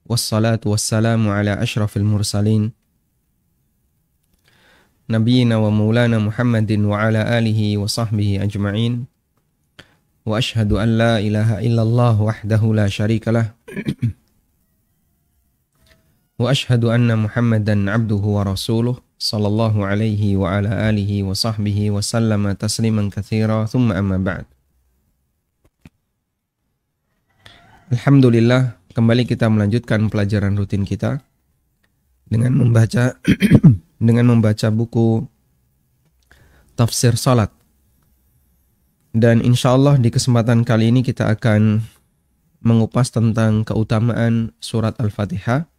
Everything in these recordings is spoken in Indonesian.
Wassalatu wassalamu ala ashrafil mursalin Nabiyyina wa maulana Muhammadin wa ala alihi wa sahbihi ajma'in. Wa ashhadu an la ilaha illallah wahdahu la syarikalah. Wa ashhadu anna Muhammadan abduhu wa rasuluh sallallahu alaihi wa ala alihi wa sahbihi wa sallama tasliman katsira. Thumma amma ba'd. Alhamdulillah, kembali kita melanjutkan pelajaran rutin kita dengan membaca buku tafsir salat. Dan insyaallah di kesempatan kali ini kita akan mengupas tentang keutamaan surat Al-Fatihah.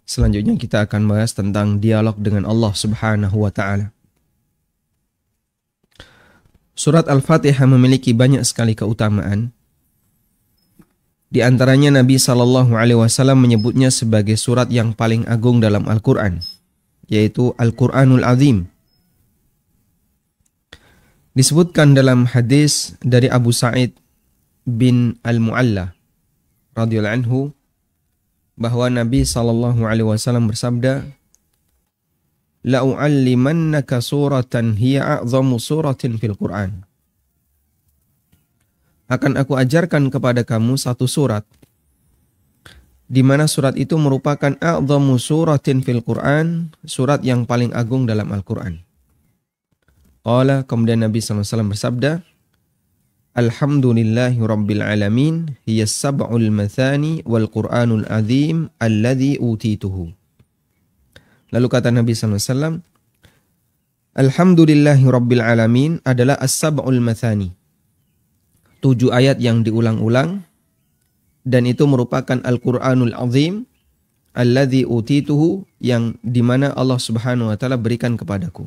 Selanjutnya kita akan bahas tentang dialog dengan Allah Subhanahu wa taala. Surat Al-Fatihah memiliki banyak sekali keutamaan. Di antaranya Nabi SAW menyebutnya sebagai surat yang paling agung dalam Al-Quran, yaitu Al-Quranul Azim. Disebutkan dalam hadis dari Abu Sa'id bin Al-Mu'alla radhiyallahu anhu bahwa Nabi SAW bersabda, "La'u'allimannaka suratan hiya a'zamu suratin fil Qur'an." Akan aku ajarkan kepada kamu satu surat, di mana surat itu merupakan a'zamu suratin fil Qur'an, surat yang paling agung dalam Al-Quran. Kemudian Nabi SAW bersabda, Alhamdulillahi Rabbil Alamin, hiya sab'ul mathani wal Qur'anul azim alladhi utituhu. Lalu kata Nabi SAW, Alhamdulillahi Rabbil Alamin adalah as-sab'ul mathani, 7 ayat yang diulang-ulang, dan itu merupakan Al-Quranul Azim alladzi utituhu, yang dimana Allah Subhanahu wa ta'ala berikan kepadaku.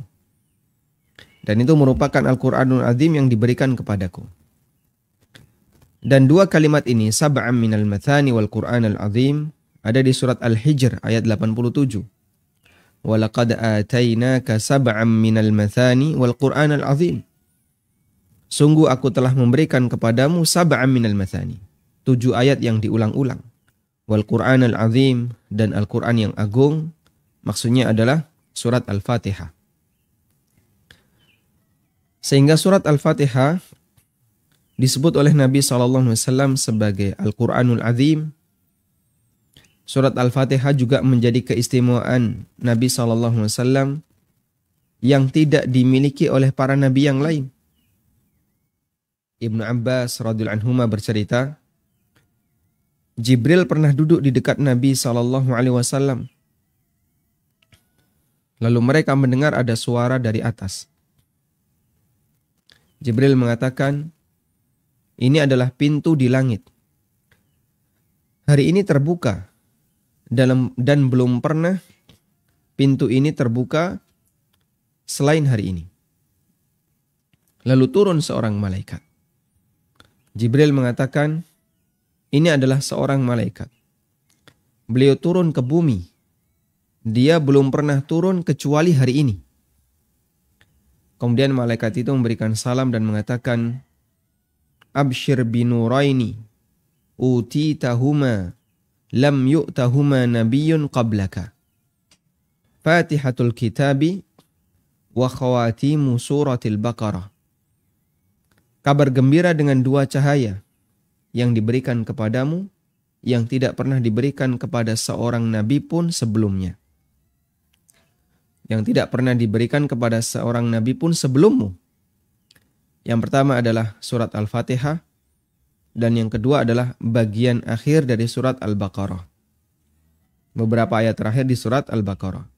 Dan itu merupakan Al-Quranul Azim yang diberikan kepadaku. Dan 2 kalimat ini, sab'am minal mathani wal Qur'anul Azim, ada di surat Al-Hijr ayat 87. Walaqad atainaka sab'am minal mathani wal Qur'anul Azim. Sungguh aku telah memberikan kepadamu sab'am minal mathani, 7 ayat yang diulang-ulang. Wal Qur'anul Azim, dan Al-Quran yang agung, maksudnya adalah surat Al-Fatihah. Sehingga surat Al-Fatihah disebut oleh Nabi SAW sebagai Al-Quranul Azim. Surat Al-Fatihah juga menjadi keistimewaan Nabi SAW yang tidak dimiliki oleh para nabi yang lain. Ibnu Abbas radhiyallahu anhuma bercerita, Jibril pernah duduk di dekat Nabi SAW. Lalu mereka mendengar ada suara dari atas. Jibril mengatakan, ini adalah pintu di langit. Hari ini terbuka, dan belum pernah pintu ini terbuka selain hari ini. Lalu turun seorang malaikat. Jibril mengatakan, ini adalah seorang malaikat. Beliau turun ke bumi. Dia belum pernah turun kecuali hari ini. Kemudian malaikat itu memberikan salam dan mengatakan, Abshir binuraini utitahuma lam yu'tahuma nabiyyun qablaka. Fatihatul kitabi wa khawatimu suratil Baqarah. Kabar gembira dengan 2 cahaya yang diberikan kepadamu, yang tidak pernah diberikan kepada seorang nabi pun sebelumnya. Yang tidak pernah diberikan kepada seorang nabi pun sebelummu. Yang pertama adalah surat Al-Fatihah, dan yang kedua adalah bagian akhir dari surat Al-Baqarah. Beberapa ayat terakhir di surat Al-Baqarah.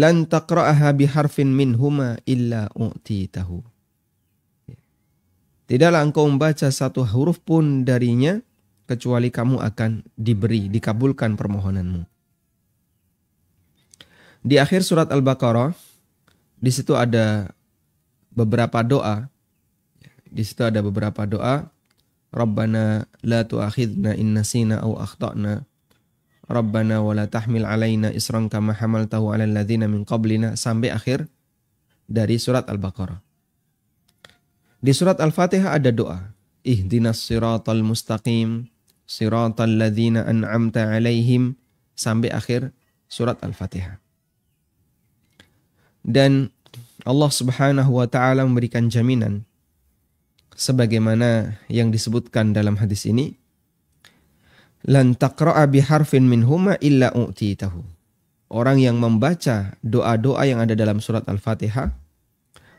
Lan taqra'aha biharfin minhuma illa u'titahu. Tidaklah engkau membaca satu huruf pun darinya, kecuali kamu akan dikabulkan permohonanmu. Di akhir surat Al-Baqarah, di situ ada beberapa doa. Rabbana la tu'akhidna in nasina aw akhtana. Rabbana wa la tahmil alaina isran kama hamaltahu 'alal ladzina min qablina, sampai akhir dari surat Al-Baqarah. Di surat Al-Fatihah ada doa, ihdinas siratal mustaqim, siratal ladzina an'amta 'alaihim sampai akhir surat Al-Fatihah. Dan Allah Subhanahu wa taala memberikan jaminan sebagaimana yang disebutkan dalam hadis ini, lan taqra'a biharfin minhuma illa u'titahu. Orang yang membaca doa-doa yang ada dalam surat Al-Fatihah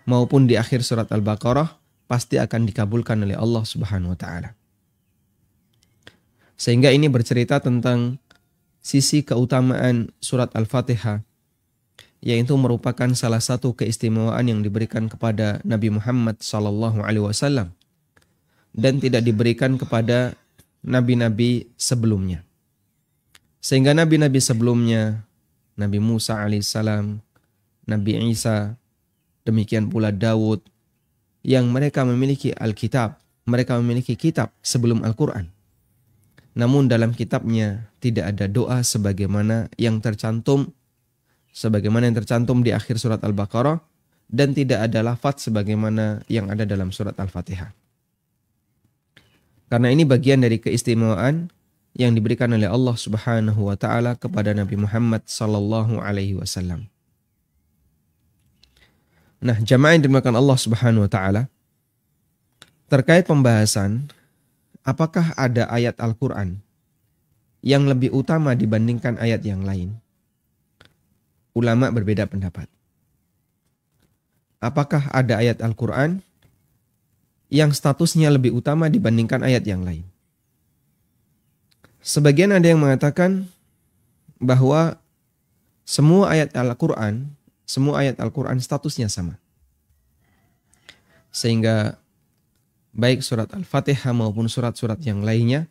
maupun di akhir surat Al-Baqarah pasti akan dikabulkan oleh Allah Subhanahu wa taala. Sehingga ini bercerita tentang sisi keutamaan surat Al-Fatihah, yaitu merupakan salah satu keistimewaan yang diberikan kepada Nabi Muhammad SAW dan tidak diberikan kepada nabi-nabi sebelumnya. Sehingga nabi-nabi sebelumnya, Nabi Musa alaihissalam, Nabi Isa, demikian pula Daud, yang mereka memiliki Alkitab, mereka memiliki kitab sebelum Al-Quran. Namun dalam kitabnya tidak ada doa sebagaimana yang tercantum di akhir surat Al-Baqarah, dan tidak ada lafaz sebagaimana yang ada dalam surat Al-Fatihah. Karena ini bagian dari keistimewaan yang diberikan oleh Allah Subhanahu wa taala kepada Nabi Muhammad sallallahu alaihi wasallam. Nah, jamaah yang dimuliakan Allah Subhanahu wa taala, terkait pembahasan apakah ada ayat Al-Qur'an yang lebih utama dibandingkan ayat yang lain? Ulama berbeda pendapat. Apakah ada ayat Al-Qur'an yang statusnya lebih utama dibandingkan ayat yang lain? Sebagian ada yang mengatakan bahwa semua ayat Al-Quran statusnya sama. Sehingga baik surat Al-Fatihah maupun surat-surat yang lainnya,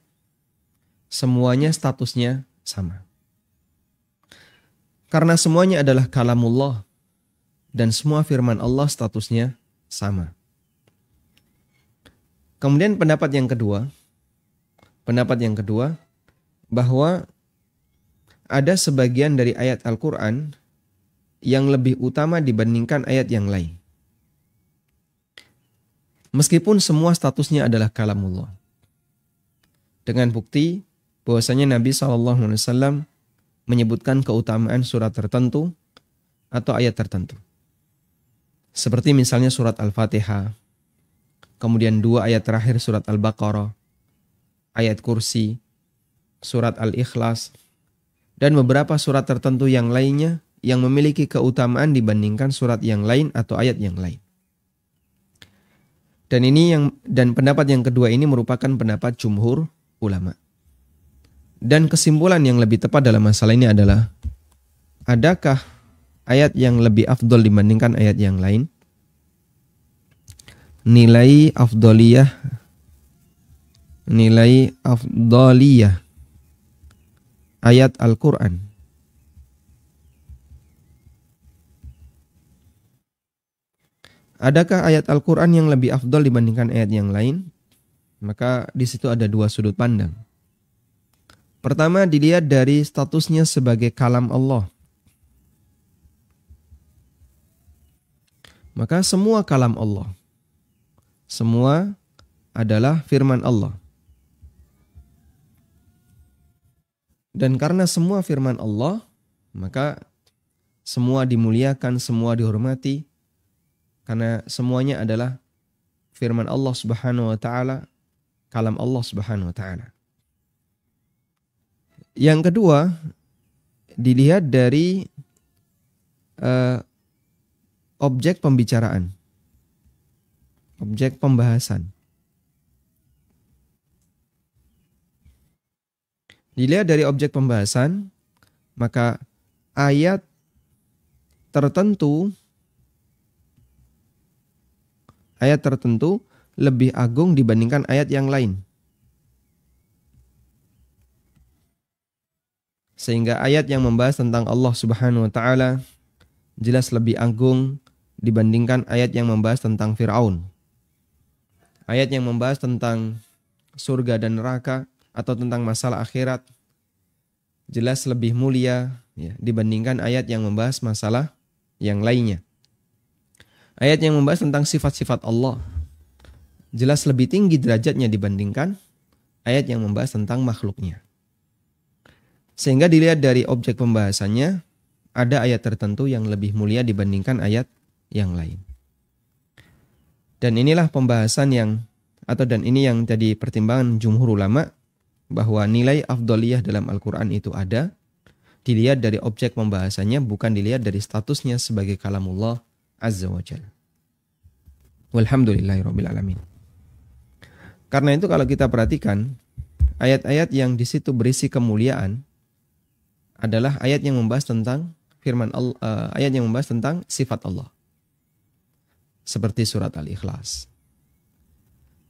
semuanya statusnya sama. Karena semuanya adalah kalamullah dan semua firman Allah statusnya sama. Kemudian pendapat yang kedua bahwa ada sebagian dari ayat Al-Quran yang lebih utama dibandingkan ayat yang lain. Meskipun semua statusnya adalah kalamullah. Dengan bukti bahwasanya Nabi SAW menyebutkan keutamaan surat tertentu atau ayat tertentu. Seperti misalnya surat Al-Fatihah, kemudian 2 ayat terakhir surat Al-Baqarah, ayat kursi, surat Al-Ikhlas, dan beberapa surat tertentu yang lainnya yang memiliki keutamaan dibandingkan surat yang lain atau ayat yang lain. Dan pendapat yang kedua ini merupakan pendapat jumhur ulama. Dan kesimpulan yang lebih tepat dalam masalah ini adalah, adakah ayat yang lebih afdol dibandingkan ayat yang lain? Nilai afdoliyah ayat Al-Quran. Adakah ayat Al-Quran yang lebih afdol dibandingkan ayat yang lain? Maka di situ ada 2 sudut pandang. Pertama, dilihat dari statusnya sebagai kalam Allah. Maka semua kalam Allah, semua adalah firman Allah. Dan karena semua firman Allah, maka semua dimuliakan, semua dihormati, karena semuanya adalah firman Allah Subhanahu wa taala, kalam Allah Subhanahu wa taala. Yang kedua, dilihat dari objek pembicaraan, objek pembahasan. Dilihat dari objek pembahasan, maka ayat tertentu lebih agung dibandingkan ayat yang lain. Sehingga ayat yang membahas tentang Allah Subhanahu wa taala jelas lebih agung dibandingkan ayat yang membahas tentang Fir'aun. Ayat yang membahas tentang surga dan neraka atau tentang masalah akhirat jelas lebih mulia ya, dibandingkan ayat yang membahas masalah yang lainnya. Ayat yang membahas tentang sifat-sifat Allah jelas lebih tinggi derajatnya dibandingkan ayat yang membahas tentang makhluknya. Sehingga dilihat dari objek pembahasannya, ada ayat tertentu yang lebih mulia dibandingkan ayat yang lain. Dan inilah pembahasan dan ini yang jadi pertimbangan jumhur ulama, bahwa nilai afdoliyah dalam Al-Quran itu ada, dilihat dari objek pembahasannya, bukan dilihat dari statusnya sebagai kalamullah Azza wa Jalla. Walhamdulillahirabbil alamin. Karena itu kalau kita perhatikan, ayat-ayat yang di situ berisi kemuliaan adalah ayat yang membahas tentang firman Allah, ayat yang membahas tentang sifat Allah. Seperti surat Al-Ikhlas.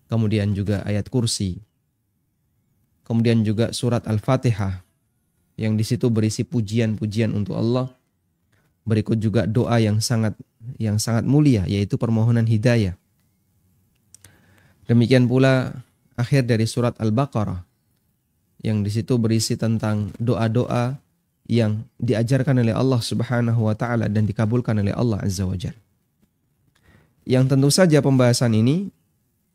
Kemudian juga ayat kursi. Kemudian juga surat Al-Fatihah yang di situ berisi pujian-pujian untuk Allah. Berikut juga doa yang sangat mulia, yaitu permohonan hidayah. Demikian pula akhir dari surat Al-Baqarah yang di situ berisi tentang doa-doa yang diajarkan oleh Allah Subhanahu wa taala dan dikabulkan oleh Allah Azza wa Jalla. Yang tentu saja pembahasan ini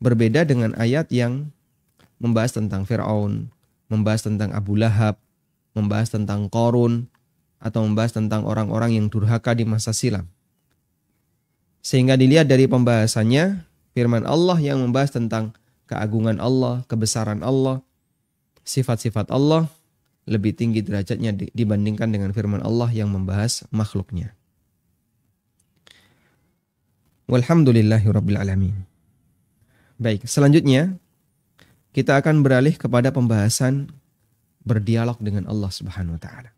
berbeda dengan ayat yang membahas tentang Fir'aun, membahas tentang Abu Lahab, membahas tentang Qarun, atau membahas tentang orang-orang yang durhaka di masa silam. Sehingga dilihat dari pembahasannya, firman Allah yang membahas tentang keagungan Allah, kebesaran Allah, sifat-sifat Allah, lebih tinggi derajatnya dibandingkan dengan firman Allah yang membahas makhluknya. Walhamdulillahirabbil alamin. Baik, selanjutnya kita akan beralih kepada pembahasan berdialog dengan Allah Subhanahu wa taala.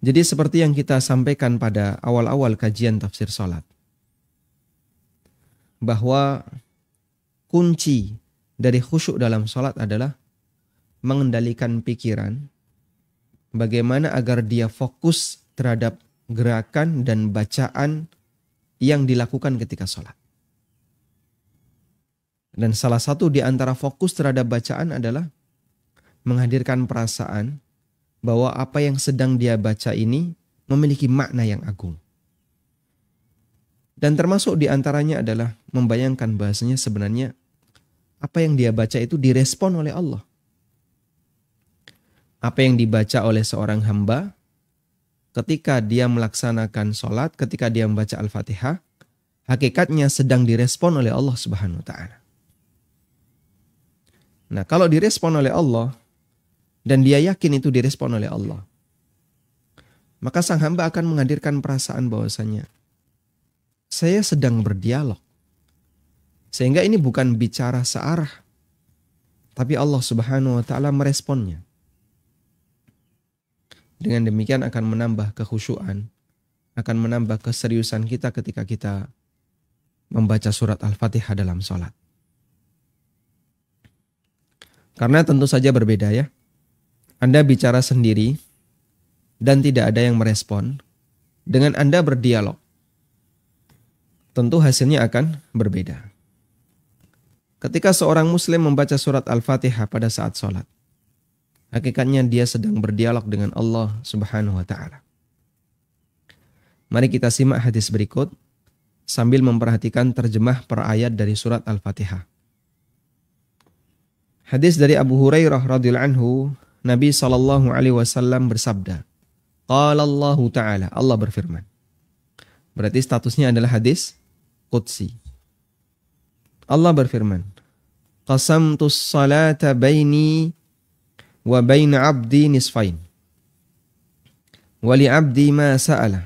Jadi seperti yang kita sampaikan pada awal-awal kajian tafsir salat, bahwa kunci dari khusyuk dalam salat adalah mengendalikan pikiran, bagaimana agar dia fokus terhadap gerakan dan bacaan yang dilakukan ketika sholat. Dan salah satu di antara fokus terhadap bacaan adalah menghadirkan perasaan bahwa apa yang sedang dia baca ini memiliki makna yang agung. Dan termasuk di antaranya adalah membayangkan bahasanya sebenarnya apa yang dia baca itu direspon oleh Allah. Apa yang dibaca oleh seorang hamba ketika dia melaksanakan sholat, ketika dia membaca Al-Fatihah, hakikatnya sedang direspon oleh Allah Subhanahu wa taala. Nah, kalau direspon oleh Allah dan dia yakin itu direspon oleh Allah, maka sang hamba akan menghadirkan perasaan bahwasanya saya sedang berdialog. Sehingga ini bukan bicara searah, tapi Allah Subhanahu wa taala meresponnya. Dengan demikian akan menambah kekhusyuan, akan menambah keseriusan kita ketika kita membaca surat Al-Fatihah dalam sholat. Karena tentu saja berbeda ya. Anda bicara sendiri dan tidak ada yang merespon. Dengan Anda berdialog, tentu hasilnya akan berbeda. Ketika seorang muslim membaca surat Al-Fatihah pada saat sholat, hakikatnya dia sedang berdialog dengan Allah Subhanahu wa taala. Mari kita simak hadis berikut sambil memperhatikan terjemah per ayat dari surat Al-Fatihah. Hadis dari Abu Hurairah radhiyallahu anhu, Nabi SAW bersabda, Qala Allah Ta'ala, Allah berfirman. Berarti statusnya adalah hadis qudsi. Allah berfirman, Qasamtus salata baini wa baina abdi nisfain. Wali abdi ma sa'ala.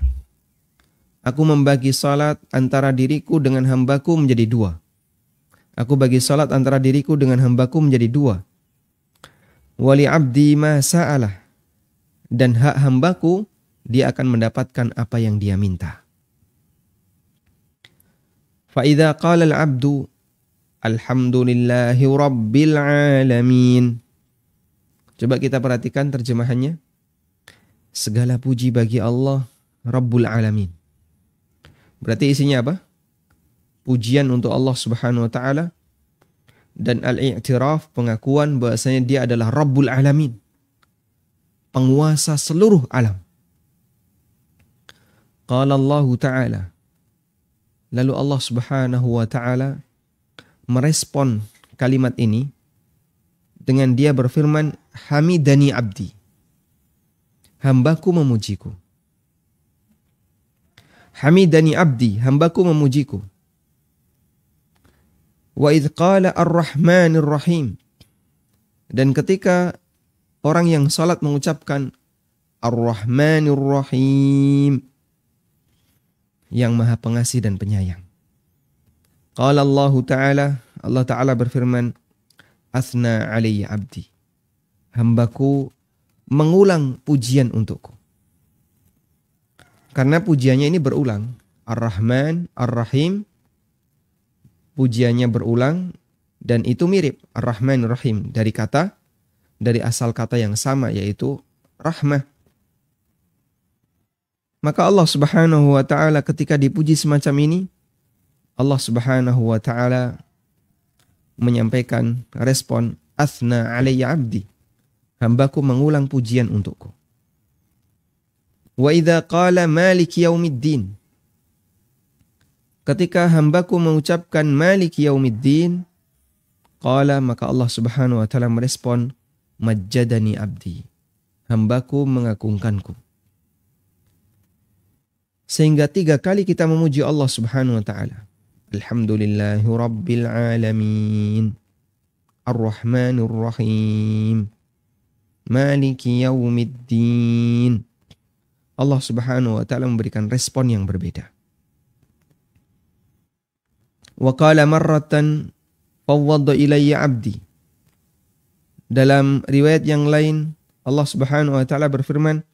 Aku membagi salat antara diriku dengan hambaku menjadi dua. Aku bagi salat antara diriku dengan hambaku menjadi dua. Wali abdi ma sa'ala. Dan hak hambaku, dia akan mendapatkan apa yang dia minta. Fa idza qala al-'abdu alhamdulillahi rabbil alamin. Coba kita perhatikan terjemahannya. Segala puji bagi Allah Rabbul Alamin. Berarti isinya apa? Pujian untuk Allah Subhanahu wa taala dan al-i'tiraf, pengakuan bahwasanya dia adalah Rabbul Alamin, penguasa seluruh alam. Qala Allah Ta'ala. Lalu Allah Subhanahu wa taala merespon kalimat ini dengan dia berfirman, hamidani abdi. Hambaku memujiku. Hamidani abdi, hambaku memujiku. Wa idh qala ar-Rahmanir Rahim. Dan ketika orang yang salat mengucapkan ar-Rahmanir Rahim, yang Maha Pengasih dan Penyayang. Qala Allah Ta'ala, Allah Ta'ala berfirman, Athna alayya abdi. Hambaku mengulang pujian untukku. Karena pujiannya ini berulang. Ar-Rahman, Ar-Rahim, pujiannya berulang dan itu mirip. Ar-Rahman, Ar-Rahim dari asal kata yang sama yaitu rahmah. Maka Allah Subhanahu wa Ta'ala ketika dipuji semacam ini, Allah Subhanahu wa Ta'ala menyampaikan respon, Athna alayya abdi. Hambaku mengulang pujian untukku. Wa idza qala maliki yaumiddin. Ketika hambaku mengucapkan maliki yaumiddin, qala, maka Allah Subhanahu wa Ta'ala merespon, majjadani abdi. Hambaku mengagungkanku. Sehingga 3 kali kita memuji Allah Subhanahu wa Ta'ala. Alhamdulillahi rabbil alamin. Ar-Rahmanir Rahim. Maliki yaumiddin. Allah Subhanahu wa Ta'ala memberikan respon yang berbeda. Wa qala marratan fawwadda ilayya abdi. Dalam riwayat yang lain Allah Subhanahu wa Ta'ala berfirman,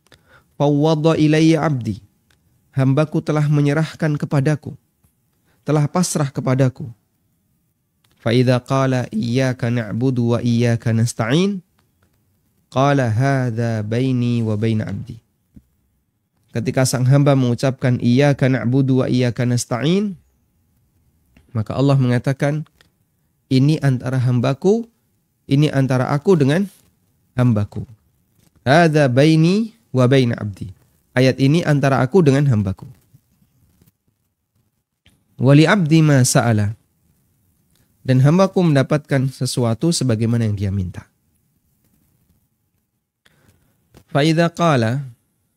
fawwadda ilayya abdi. Hambaku telah menyerahkan kepadaku, telah pasrah kepadaku. Fa idza qala iyyaka na'budu wa iyyaka nasta'in, qala hadza baini wa baina abdi. Ketika sang hamba mengucapkan iyyaka na'budu wa iyyaka nasta'in, maka Allah mengatakan, ini antara hambaku, ini antara aku dengan hambaku. Hadza baini wa baina abdi. Ayat ini antara aku dengan hambaku. Wali abdi ma sa'ala. Dan hambaku mendapatkan sesuatu sebagaimana yang dia minta. Fa idza qala,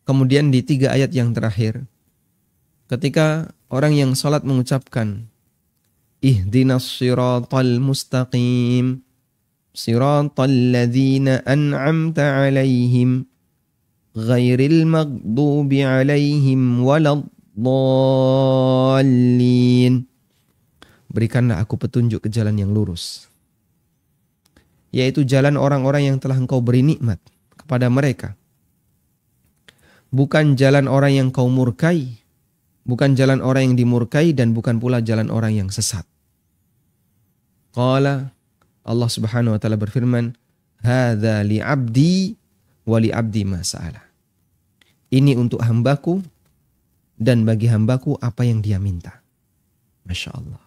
kemudian di 3 ayat yang terakhir, ketika orang yang salat mengucapkan ihdinas siratal mustaqim, siratal ladzina an'amta 'alaihim, ghairil maghdubi 'alaihim waladdallin. Berikanlah aku petunjuk ke jalan yang lurus, yaitu jalan orang-orang yang telah Engkau beri nikmat kepada mereka. Bukan jalan orang yang kau murkai, bukan jalan orang yang dimurkai, dan bukan pula jalan orang yang sesat. Qala, Allah Subhanahu wa Ta'ala berfirman, hadza li abdi wa li abdi ma sa'ala. Ini untuk hambaku dan bagi hambaku apa yang dia minta. Masya Allah.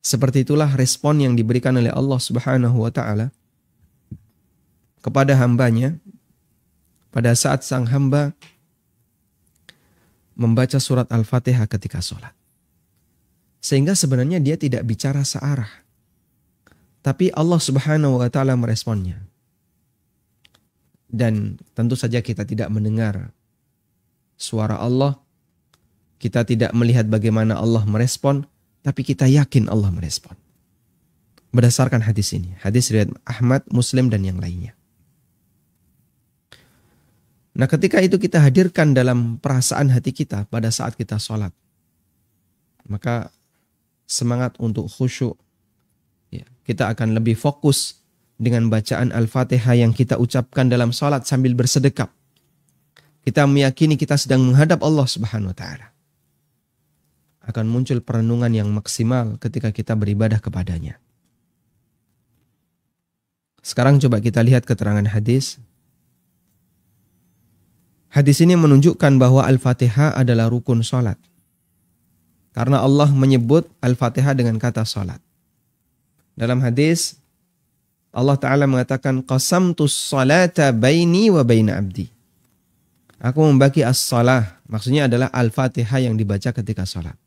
Seperti itulah respon yang diberikan oleh Allah Subhanahu wa Ta'ala kepada hambanya pada saat sang hamba membaca surat Al-Fatihah ketika sholat. Sehingga sebenarnya dia tidak bicara searah. Tapi Allah Subhanahu wa Ta'ala meresponnya. Dan tentu saja kita tidak mendengar suara Allah. Kita tidak melihat bagaimana Allah merespon. Tapi kita yakin Allah merespon. Berdasarkan hadis ini. Hadis riwayat Ahmad, Muslim, dan yang lainnya. Nah, ketika itu kita hadirkan dalam perasaan hati kita pada saat kita sholat, maka semangat untuk khusyuk, ya, kita akan lebih fokus dengan bacaan Al-Fatihah yang kita ucapkan dalam sholat sambil bersedekap. Kita meyakini kita sedang menghadap Allah Subhanahu wa Ta'ala. Akan muncul perenungan yang maksimal ketika kita beribadah kepadanya. Sekarang coba kita lihat keterangan hadis. Hadis ini menunjukkan bahwa Al-Fatihah adalah rukun sholat. Karena Allah menyebut Al-Fatihah dengan kata sholat. Dalam hadis, Allah Ta'ala mengatakan, qasamtus salata baini wa baina abdi. Aku membagi as-salah, maksudnya adalah Al-Fatihah yang dibaca ketika sholat.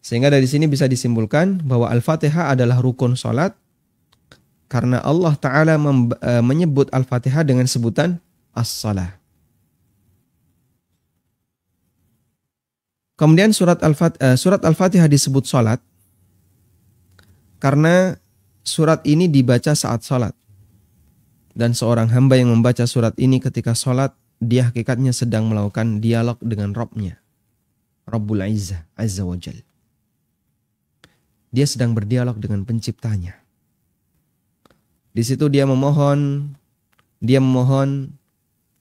Sehingga dari sini bisa disimpulkan bahwa Al-Fatihah adalah rukun salat karena Allah Ta'ala menyebut Al-Fatihah dengan sebutan as-salah. Kemudian surat Al-Fatihah disebut salat karena surat ini dibaca saat salat. Dan seorang hamba yang membaca surat ini ketika salat, dia hakikatnya sedang melakukan dialog dengan Rabb-Nya, Rabbul Izzah, Azza wa Jal. Dia sedang berdialog dengan penciptanya. Di situ dia memohon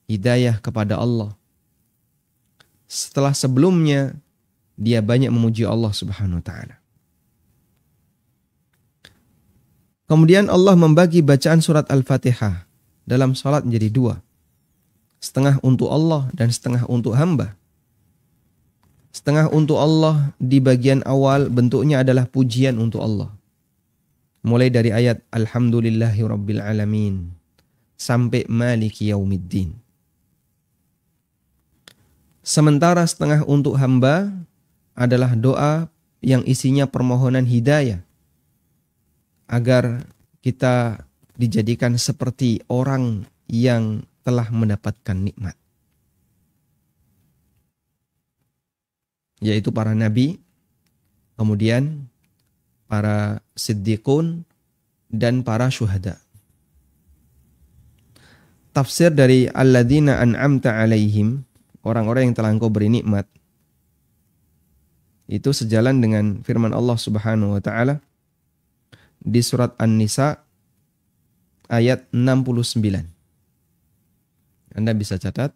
hidayah kepada Allah. Setelah sebelumnya dia banyak memuji Allah Subhanahu wa taala. Kemudian Allah membagi bacaan surat Al-Fatihah dalam salat menjadi dua. Setengah untuk Allah dan setengah untuk hamba. Setengah untuk Allah di bagian awal bentuknya adalah pujian untuk Allah. Mulai dari ayat Alhamdulillahi Rabbil Alamin sampai Maliki Yaumiddin. Sementara setengah untuk hamba adalah doa yang isinya permohonan hidayah agar kita dijadikan seperti orang yang telah mendapatkan nikmat, yaitu para nabi, kemudian para siddiqun, dan para syuhada. Tafsir dari alladzina an'amta alaihim, orang-orang yang telah engkau beri nikmat, itu sejalan dengan firman Allah Subhanahu wa taala di surat An-Nisa ayat 69. Anda bisa catat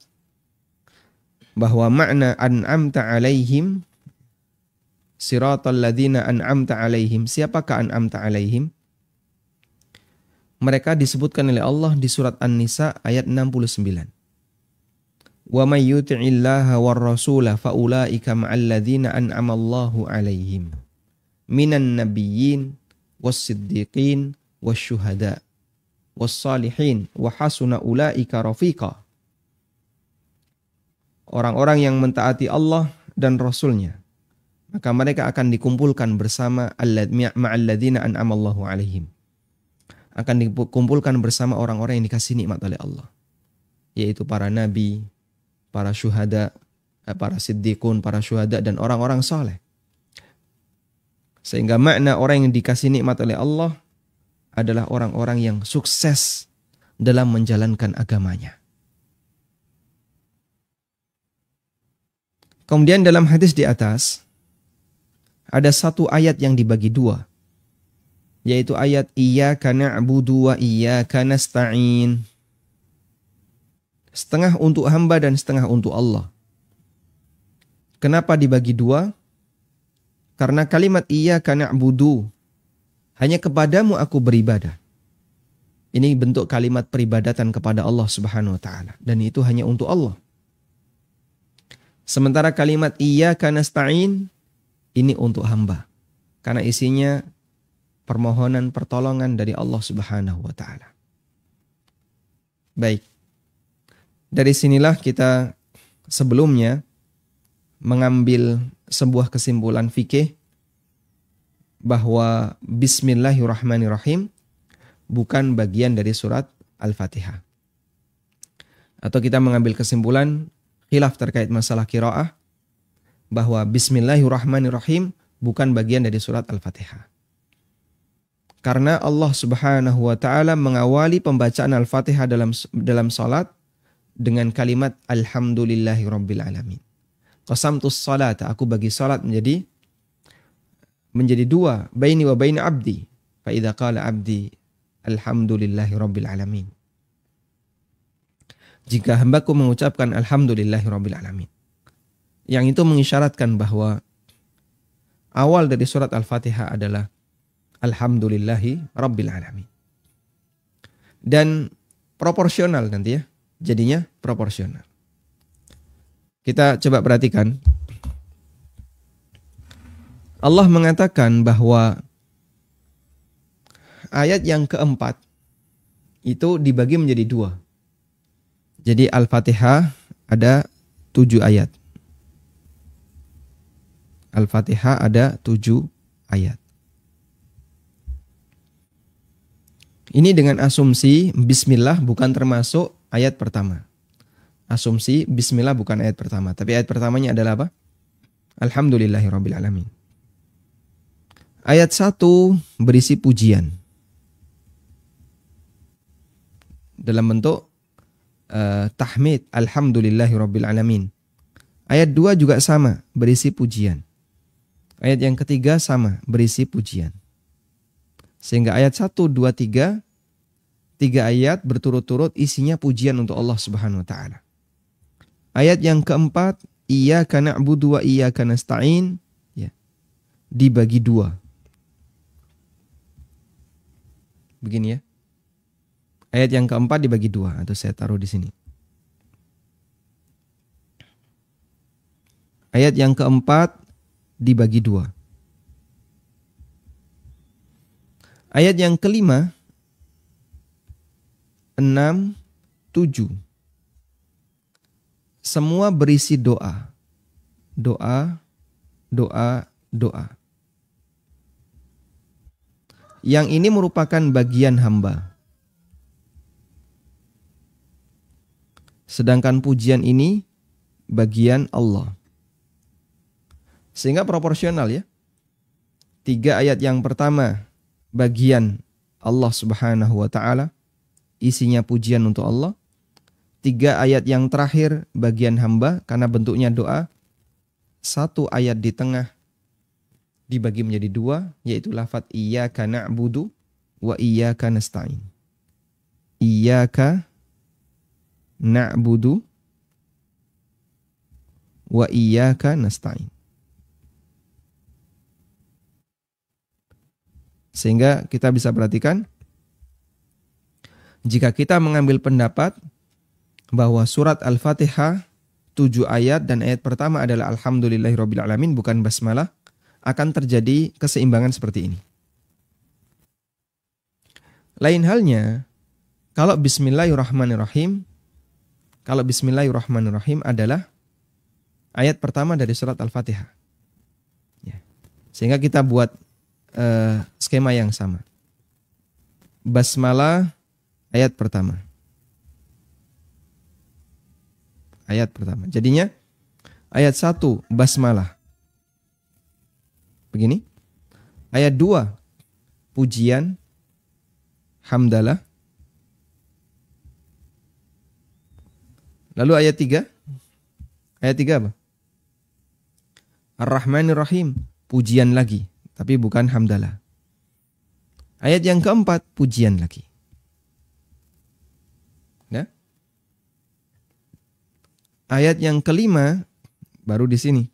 bahwa makna an'amta alaihim, siratal ladzina an'amta alaihim, siapakah an'amta alaihim? Mereka disebutkan oleh Allah di surat An-Nisa ayat 69. Wa may yuti'illaha war rasula faulaika ma'al ladzina an'amallahu alaihim minan nabiyyin was-siddiqin wasyuhada was-salihin wa hasuna ulaika rafiqa. Orang-orang yang mentaati Allah dan Rasulnya, maka mereka akan dikumpulkan bersama ma'alladzina an'amallahu alaihim. Akan dikumpulkan bersama orang-orang yang dikasih nikmat oleh Allah, yaitu para nabi, para syuhada, para siddiqun, para syuhada, dan orang-orang saleh. Sehingga makna orang yang dikasih nikmat oleh Allah adalah orang-orang yang sukses dalam menjalankan agamanya. Kemudian dalam hadis di atas ada satu ayat yang dibagi dua, yaitu ayat iyyaka na'budu wa iyyaka nasta'in. Setengah untuk hamba dan setengah untuk Allah. Kenapa dibagi dua? Karena kalimat iyyaka na'budu, hanya kepadamu aku beribadah. Ini bentuk kalimat peribadatan kepada Allah Subhanahu wa taala, dan itu hanya untuk Allah. Sementara kalimat iyyaka nasta'in ini untuk hamba, karena isinya permohonan pertolongan dari Allah Subhanahu wa taala. Baik. Dari sinilah kita sebelumnya mengambil sebuah kesimpulan fikih bahwa Bismillahirrahmanirrahim bukan bagian dari surat Al-Fatihah. Atau kita mengambil kesimpulan khilaf terkait masalah qiraah bahwa Bismillahirrahmanirrahim bukan bagian dari surat Al-Fatihah. Karena Allah Subhanahu wa taala mengawali pembacaan Al-Fatihah dalam salat dengan kalimat Alhamdulillahirabbil alamin. Qasamtus salata, aku bagi salat menjadi dua, baini wa baina abdi. Fa idza qala abdi alhamdulillahirabbil alamin. Jika hambaku mengucapkan alhamdulillahirabbil alamin, yang itu mengisyaratkan bahwa awal dari surat Al-Fatihah adalah alhamdulillahi rabbil alamin. Dan proporsional nanti ya, jadinya proporsional. Kita coba perhatikan. Allah mengatakan bahwa ayat yang keempat itu dibagi menjadi dua. Jadi Al-Fatihah ada 7 ayat. Al-Fatihah ada 7 ayat. Ini dengan asumsi bismillah bukan termasuk ayat pertama. Asumsi bismillah bukan ayat pertama, tapi ayat pertamanya adalah apa? Alhamdulillahirabbil alamin. Ayat 1 berisi pujian dalam bentuk tahmid, alhamdulillahirabbil alamin. Ayat 2 juga sama, berisi pujian. Ayat yang ketiga sama, berisi pujian. Sehingga ayat 1, 2, 3, 3 ayat berturut-turut isinya pujian untuk Allah Subhanahu wa taala. Ayat yang keempat, iyyaka na'budu wa iyyaka nasta'in, ya, dibagi 2. Begini ya. Ayat yang keempat dibagi 2, atau saya taruh di sini. Ayat yang keempat dibagi 2. Ayat yang kelima, 6, 7. Semua berisi doa. Doa, doa, doa. Yang ini merupakan bagian hamba. Sedangkan pujian ini bagian Allah. Sehingga proporsional ya. 3 ayat yang pertama bagian Allah Subhanahu wa taala, isinya pujian untuk Allah. 3 ayat yang terakhir bagian hamba karena bentuknya doa. 1 ayat di tengah dibagi menjadi 2, yaitu lafaz iyyaka na'budu wa iyyaka nasta'in. Iyyaka na'budu wa iyyaka nasta'in. Sehingga kita bisa perhatikan, jika kita mengambil pendapat bahwa surat Al-Fatihah 7 ayat dan ayat pertama adalah alhamdulillahirabbil alamin bukan basmalah, akan terjadi keseimbangan seperti ini. Lain halnya kalau bismillahirrahmanirrahim, adalah ayat pertama dari surat Al-Fatihah. Ya. Sehingga kita buat skema yang sama. Basmalah ayat pertama. Jadinya ayat 1 basmalah. Begini. Ayat 2 pujian hamdalah. Lalu ayat 3. Ayat 3 apa? Ar-Rahmanir-Rahim, pujian lagi. Tapi bukan hamdalah. Ayat yang keempat, pujian lagi. Ya? Ayat yang kelima, baru di sini.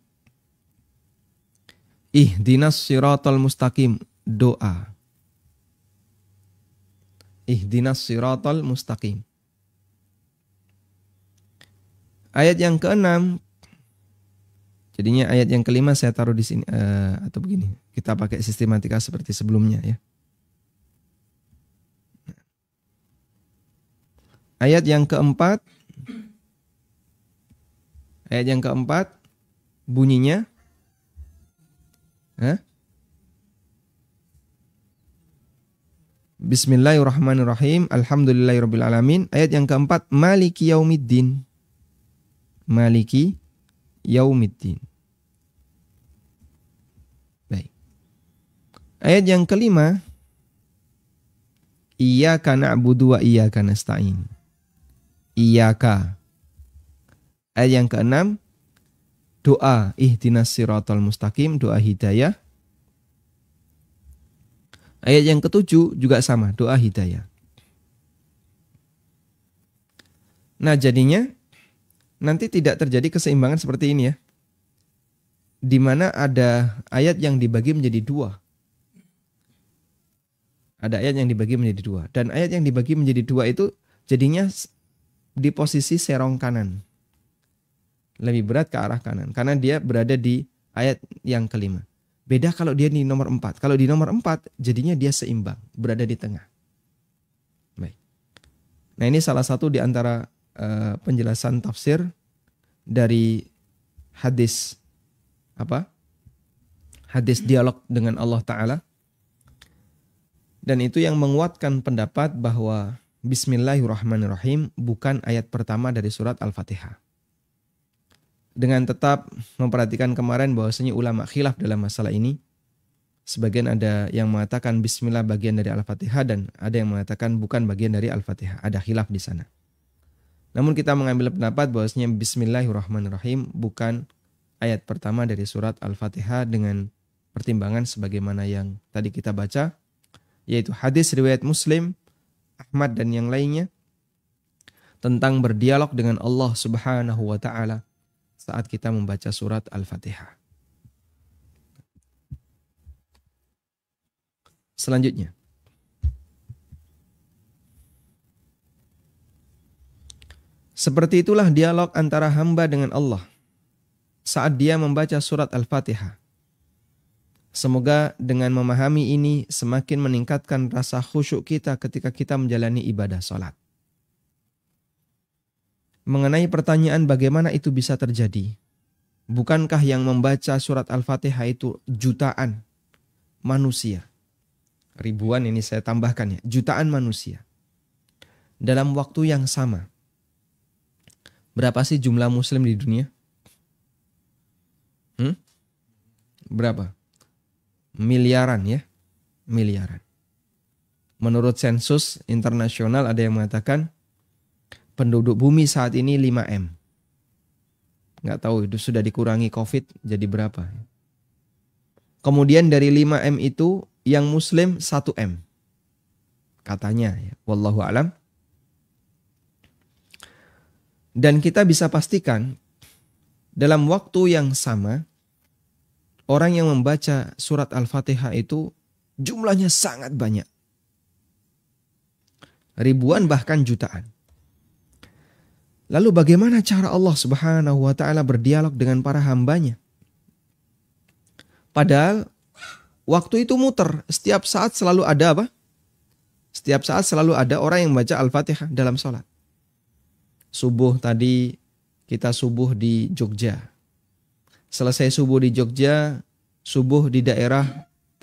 Ihdinas siratal mustaqim, doa. Ihdinas siratal mustaqim. Ayat yang keenam, jadinya ayat yang kelima saya taruh di sini atau begini. Kita pakai sistematika seperti sebelumnya ya. Ayat yang keempat bunyinya Bismillahirrahmanirrahim, alhamdulillahirabbil alamin. Ayat yang keempat maliki yaumiddin. Maliki yaumiddin. Baik. Ayat yang kelima, iyyaka na'budu wa iyyaka nasta'in. Iyyaka. Ayat yang keenam, doa ihdinas siratal mustaqim, doa hidayah. Ayat yang ketujuh juga sama, doa hidayah. Nah, jadinya nanti tidak terjadi keseimbangan seperti ini ya. Di mana ada ayat yang dibagi menjadi 2. Ada ayat yang dibagi menjadi 2. Dan ayat yang dibagi menjadi 2 itu jadinya di posisi serong kanan. Lebih berat ke arah kanan. Karena dia berada di ayat yang kelima. Beda kalau dia di nomor 4. Kalau di nomor 4 jadinya dia seimbang. Berada di tengah. Baik. Nah, ini salah satu di antara penjelasan tafsir dari hadis hadis dialog dengan Allah Ta'ala. Dan itu yang menguatkan pendapat bahwa Bismillahirrahmanirrahim bukan ayat pertama dari surat Al-Fatihah. Dengan tetap memperhatikan kemarin bahwasanya ulama khilaf dalam masalah ini. Sebagian ada yang mengatakan Bismillah bagian dari Al-Fatihah dan ada yang mengatakan bukan bagian dari Al-Fatihah. Ada khilaf di sana. Namun kita mengambil pendapat bahwasanya Bismillahirrahmanirrahim bukan ayat pertama dari surat Al-Fatihah dengan pertimbangan sebagaimana yang tadi kita baca, yaitu hadis riwayat Muslim, Ahmad dan yang lainnya tentang berdialog dengan Allah Subhanahu wa taala saat kita membaca surat Al-Fatihah. Selanjutnya, seperti itulah dialog antara hamba dengan Allah saat dia membaca surat Al-Fatihah. Semoga dengan memahami ini semakin meningkatkan rasa khusyuk kita ketika kita menjalani ibadah sholat. Mengenai pertanyaan bagaimana itu bisa terjadi, bukankah yang membaca surat Al-Fatihah itu jutaan manusia? Ribuan ini saya tambahkan ya, jutaan manusia. Dalam waktu yang sama. Berapa sih jumlah muslim di dunia? Berapa? Miliaran ya. Miliaran. Menurut sensus internasional ada yang mengatakan penduduk bumi saat ini 5M. Nggak tahu itu sudah dikurangi COVID jadi berapa. Kemudian dari 5M itu yang muslim 1M. Katanya ya. Wallahu a'lam. Dan kita bisa pastikan dalam waktu yang sama orang yang membaca surat Al-Fatihah itu jumlahnya sangat banyak. Ribuan bahkan jutaan. Lalu bagaimana cara Allah Subhanahu wa taala berdialog dengan para hambanya? Padahal waktu itu muter, setiap saat selalu ada apa? Setiap saat selalu ada orang yang membaca Al-Fatihah dalam sholat. Subuh tadi kita subuh di Jogja. Selesai subuh di Jogja, subuh di daerah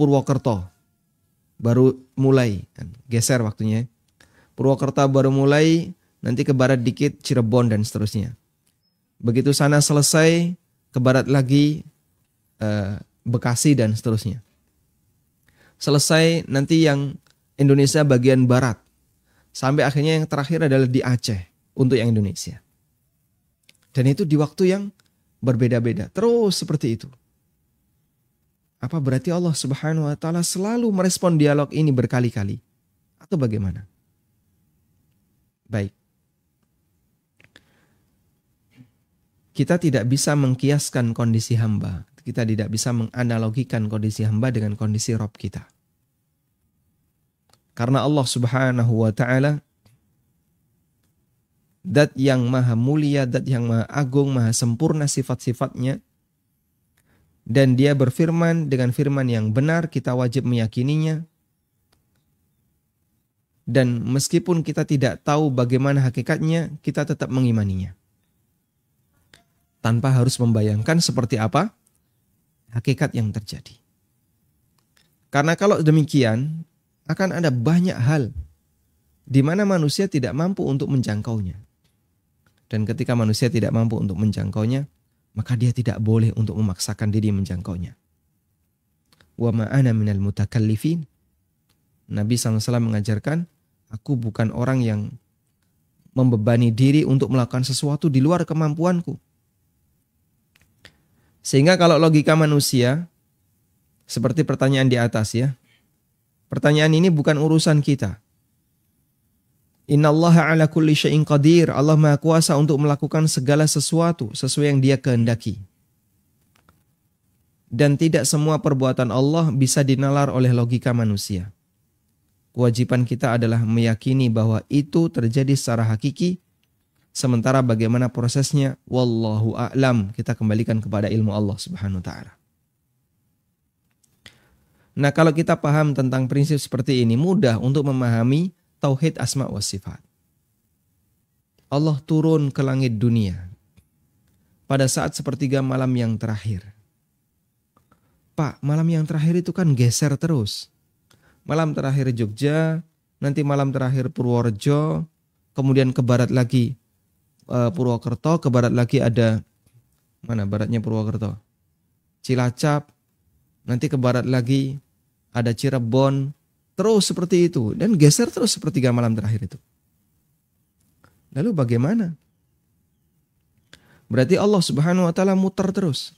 Purwokerto. Baru mulai, geser waktunya. Purwokerto baru mulai, nanti ke barat dikit Cirebon dan seterusnya. Begitu sana selesai, ke barat lagi Bekasi dan seterusnya. Selesai nanti yang Indonesia bagian barat. Sampai akhirnya yang terakhir adalah di Aceh. Untuk yang Indonesia. Dan itu di waktu yang berbeda-beda. Terus seperti itu. Apa berarti Allah Subhanahu wa taala selalu merespon dialog ini berkali-kali? Atau bagaimana? Baik. Kita tidak bisa mengkiaskan kondisi hamba. Kita tidak bisa menganalogikan kondisi hamba dengan kondisi Rabb kita. Karena Allah Subhanahu wa taala Dat yang maha mulia, dat yang maha agung, maha sempurna sifat-sifatnya. Dan dia berfirman dengan firman yang benar, kita wajib meyakininya. Dan meskipun kita tidak tahu bagaimana hakikatnya, kita tetap mengimaninya. Tanpa harus membayangkan seperti apa hakikat yang terjadi. Karena kalau demikian, akan ada banyak hal di mana manusia tidak mampu untuk menjangkaunya. Dan ketika manusia tidak mampu untuk menjangkaunya, maka dia tidak boleh untuk memaksakan diri menjangkaunya. Wa ma ana minal mutakallifin. Nabi SAW mengajarkan, aku bukan orang yang membebani diri untuk melakukan sesuatu di luar kemampuanku. Sehingga kalau logika manusia, seperti pertanyaan di atas ya, pertanyaan ini bukan urusan kita. Innallaha ala kulli syai'in qadir. Allah Maha Kuasa untuk melakukan segala sesuatu sesuai yang Dia kehendaki. Dan tidak semua perbuatan Allah bisa dinalar oleh logika manusia. Kewajiban kita adalah meyakini bahwa itu terjadi secara hakiki. Sementara bagaimana prosesnya, wallahu a'lam. Kita kembalikan kepada ilmu Allah Subhanahu wa taala. Nah, kalau kita paham tentang prinsip seperti ini, mudah untuk memahami tauhid asma wa sifat. Allah turun ke langit dunia pada saat sepertiga malam yang terakhir. Pak, malam yang terakhir itu kan geser terus. Malam terakhir Jogja, nanti malam terakhir Purworejo, kemudian ke barat lagi Purwokerto, ke barat lagi ada, mana baratnya Purwokerto? Cilacap, nanti ke barat lagi ada Cirebon, terus seperti itu. Dan geser terus sepertiga malam terakhir itu. Lalu bagaimana? Berarti Allah Subhanahu wa taala muter terus.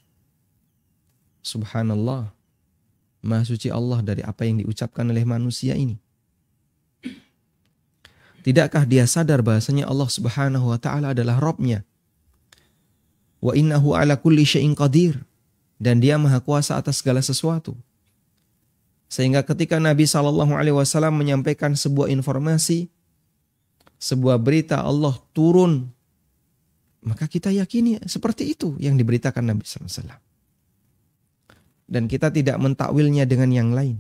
Subhanallah. Maha suci Allah dari apa yang diucapkan oleh manusia ini. Tidakkah dia sadar bahasanya Allah Subhanahu wa taala adalah Rabb-Nya? Wa innahu ala kulli syai'in qadir. Dan dia maha kuasa atas segala sesuatu. Sehingga ketika Nabi SAW menyampaikan sebuah informasi, sebuah berita Allah turun, maka kita yakini seperti itu yang diberitakan Nabi SAW. Dan kita tidak mentakwilnya dengan yang lain.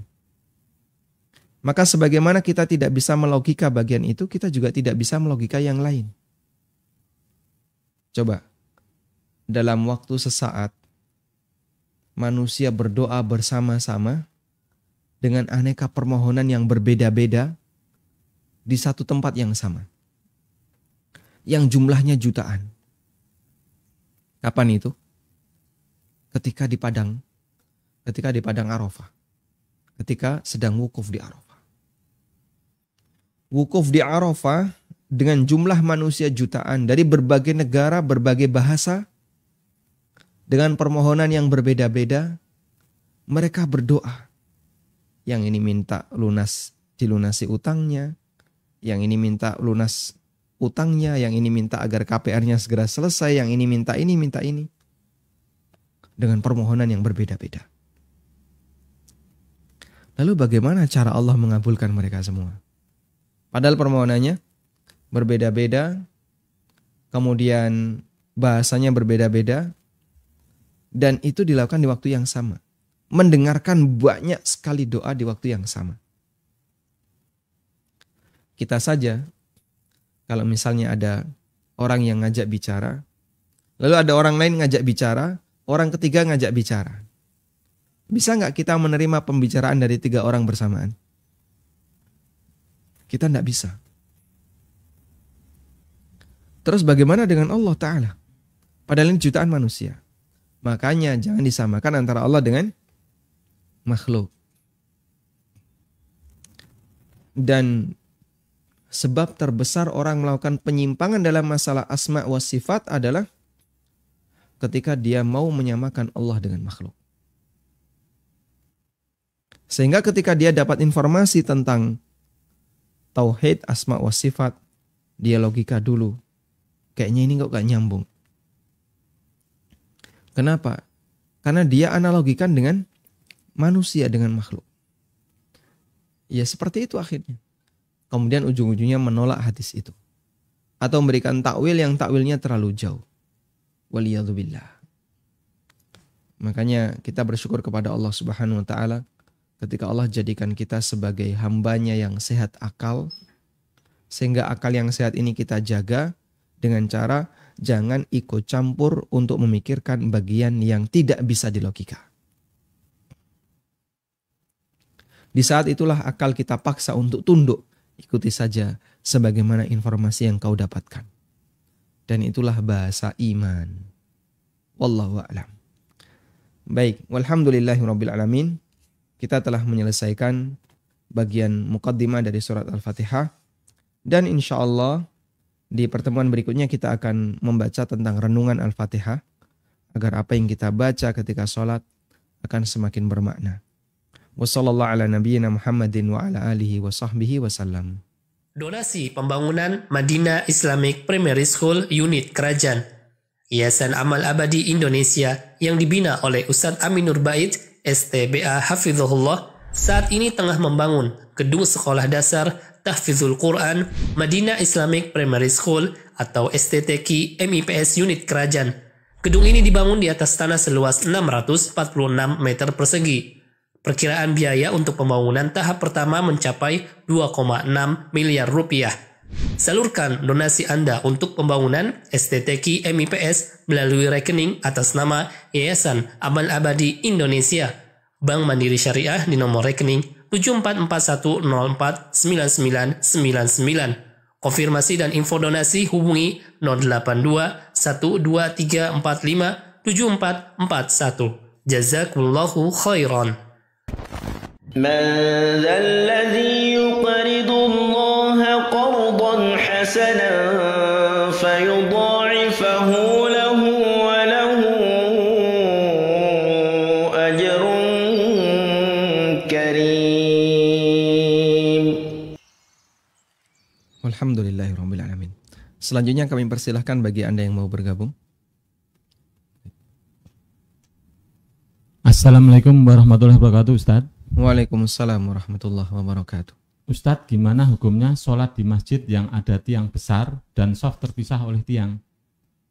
Maka sebagaimana kita tidak bisa melogika bagian itu, kita juga tidak bisa melogika yang lain. Coba, dalam waktu sesaat, manusia berdoa bersama-sama dengan aneka permohonan yang berbeda-beda di satu tempat yang sama. Yang jumlahnya jutaan. Kapan itu? Ketika di Padang Arafah. Ketika sedang wukuf di Arafah. Wukuf di Arafah dengan jumlah manusia jutaan dari berbagai negara, berbagai bahasa, dengan permohonan yang berbeda-beda, mereka berdoa. Yang ini minta dilunasi utangnya, yang ini minta lunas utangnya, yang ini minta agar KPR-nya segera selesai, yang ini minta ini, minta ini. Dengan permohonan yang berbeda-beda. Lalu bagaimana cara Allah mengabulkan mereka semua? Padahal permohonannya berbeda-beda, kemudian bahasanya berbeda-beda, dan itu dilakukan di waktu yang sama. Mendengarkan banyak sekali doa di waktu yang sama. Kita saja, kalau misalnya ada orang yang ngajak bicara, lalu ada orang lain ngajak bicara, orang ketiga ngajak bicara. Bisa nggak kita menerima pembicaraan dari 3 orang bersamaan? Kita nggak bisa. Terus bagaimana dengan Allah Ta'ala? Padahal ini jutaan manusia. Makanya jangan disamakan antara Allah dengan makhluk. Dan sebab terbesar orang melakukan penyimpangan dalam masalah asma wa sifat adalah ketika dia mau menyamakan Allah dengan makhluk. Sehingga ketika dia dapat informasi tentang tauhid asma wa sifat, dia logika dulu. Kayaknya ini kok gak nyambung. Kenapa? Karena dia analogikan dengan manusia, dengan makhluk. Ya seperti itu akhirnya. Kemudian ujung-ujungnya menolak hadis itu. Atau memberikan takwil yang takwilnya terlalu jauh. Waliyadzubillah. Makanya kita bersyukur kepada Allah Subhanahu wa ta'ala ketika Allah jadikan kita sebagai hambanya yang sehat akal, sehingga akal yang sehat ini kita jaga dengan cara jangan ikut campur untuk memikirkan bagian yang tidak bisa dilogika. Di saat itulah akal kita paksa untuk tunduk, ikuti saja sebagaimana informasi yang kau dapatkan. Dan itulah bahasa iman. Wallahu a'lam. Baik, walhamdulillahirabbil alamin. Kita telah menyelesaikan bagian muqaddimah dari surat Al-Fatihah. Dan insya Allah di pertemuan berikutnya kita akan membaca tentang renungan Al-Fatihah. Agar apa yang kita baca ketika sholat akan semakin bermakna. Wassallallahu ala nabiyyina Muhammadin wa ala alihi wa sahbihi wasallam. Donasi pembangunan Madinah Islamic Primary School Unit Kerajaan Yayasan Amal Abadi Indonesia yang dibina oleh Ustadz Aminur Bait STBA Hafizahullah saat ini tengah membangun gedung sekolah dasar Tahfizul Quran Madinah Islamic Primary School atau STTQ MIPS Unit Kerajaan. Gedung ini dibangun di atas tanah seluas 646 meter persegi. Perkiraan biaya untuk pembangunan tahap pertama mencapai 2,6 miliar rupiah. Salurkan donasi Anda untuk pembangunan STTQ MIPS melalui rekening atas nama Yayasan Amal Abadi Indonesia Bank Mandiri Syariah di nomor rekening 7441049999. Konfirmasi dan info donasi hubungi 082 12345 7441. Jazakumullahu khairan. من ذا الذي يقرض الله قرضا حسنا فيضاعفه له وله أجر كريم. Alhamdulillahirrahmanirrahim. Selanjutnya kami persilahkan bagi Anda yang mau bergabung. Assalamualaikum warahmatullahi wabarakatuh, Ustadz. Waalaikumsalam warahmatullahi wabarakatuh. Ustadz, gimana hukumnya sholat di masjid yang ada tiang besar dan soft terpisah oleh tiang?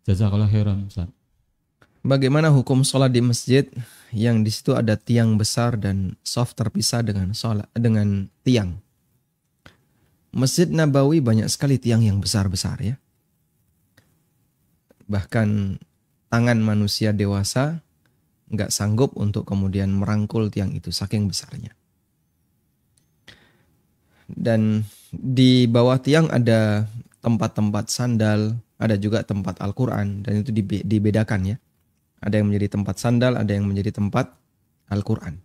Jazakallah khairan, Ustadz. Bagaimana hukum sholat di masjid yang di situ ada tiang besar dan soft terpisah dengan tiang? Masjid Nabawi banyak sekali tiang yang besar-besar ya. Bahkan tangan manusia dewasa nggak sanggup untuk kemudian merangkul tiang itu, saking besarnya. Dan di bawah tiang ada tempat-tempat sandal, ada juga tempat Al-Quran, dan itu dibedakan ya. Ada yang menjadi tempat sandal, ada yang menjadi tempat Al-Quran.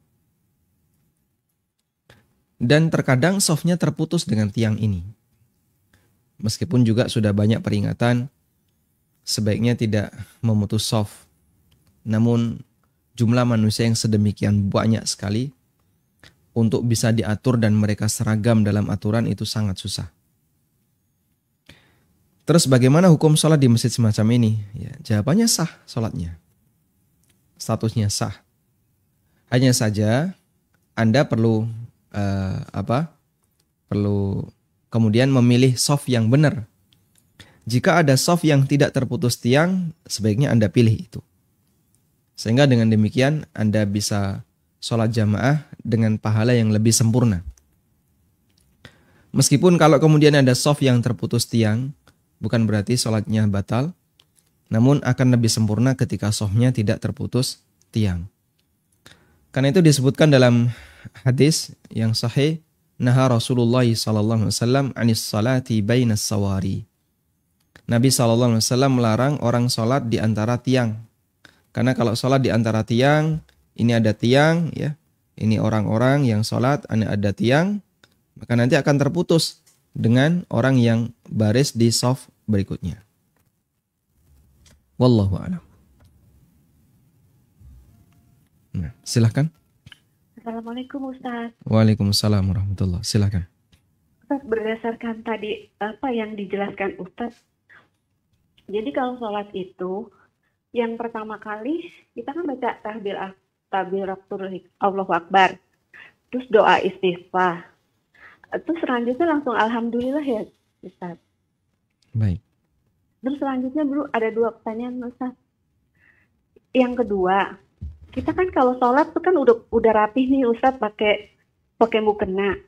Dan terkadang softnya terputus dengan tiang ini. Meskipun juga sudah banyak peringatan, sebaiknya tidak memutus soft. Namun jumlah manusia yang sedemikian banyak sekali untuk bisa diatur dan mereka seragam dalam aturan itu sangat susah. Terus bagaimana hukum sholat di masjid semacam ini? Ya, jawabannya sah sholatnya. Statusnya sah. Hanya saja Anda perlu perlu kemudian memilih soft yang benar. Jika ada soft yang tidak terputus tiang, sebaiknya Anda pilih itu. Sehingga dengan demikian Anda bisa sholat jamaah dengan pahala yang lebih sempurna. Meskipun kalau kemudian ada soft yang terputus tiang, bukan berarti sholatnya batal, namun akan lebih sempurna ketika softnya tidak terputus tiang. Karena itu disebutkan dalam hadis yang sahih, naha Rasulullah sallallahu alaihi wasallam anis salati bainas sawari. Nabi sallallahu alaihi wasallam melarang orang sholat di antara tiang. Karena kalau sholat di antara tiang, ini ada tiang, ya, ini orang-orang yang sholat, ada tiang, maka nanti akan terputus dengan orang yang baris di shaf berikutnya. Wallahu a'lam. Nah, silahkan. Assalamualaikum Ustaz. Waalaikumsalam warahmatullahi. Silahkan. Ustaz, berdasarkan tadi apa yang dijelaskan Ustaz, jadi kalau sholat itu yang pertama kali kita kan baca takbiratul Allahu Akbar, terus doa istighfar, terus selanjutnya langsung alhamdulillah ya Ustaz. Baik. Terus selanjutnya dulu ada dua pertanyaan Ustaz. Yang kedua, kita kan kalau sholat tuh kan udah rapih nih Ustaz pakai mukena.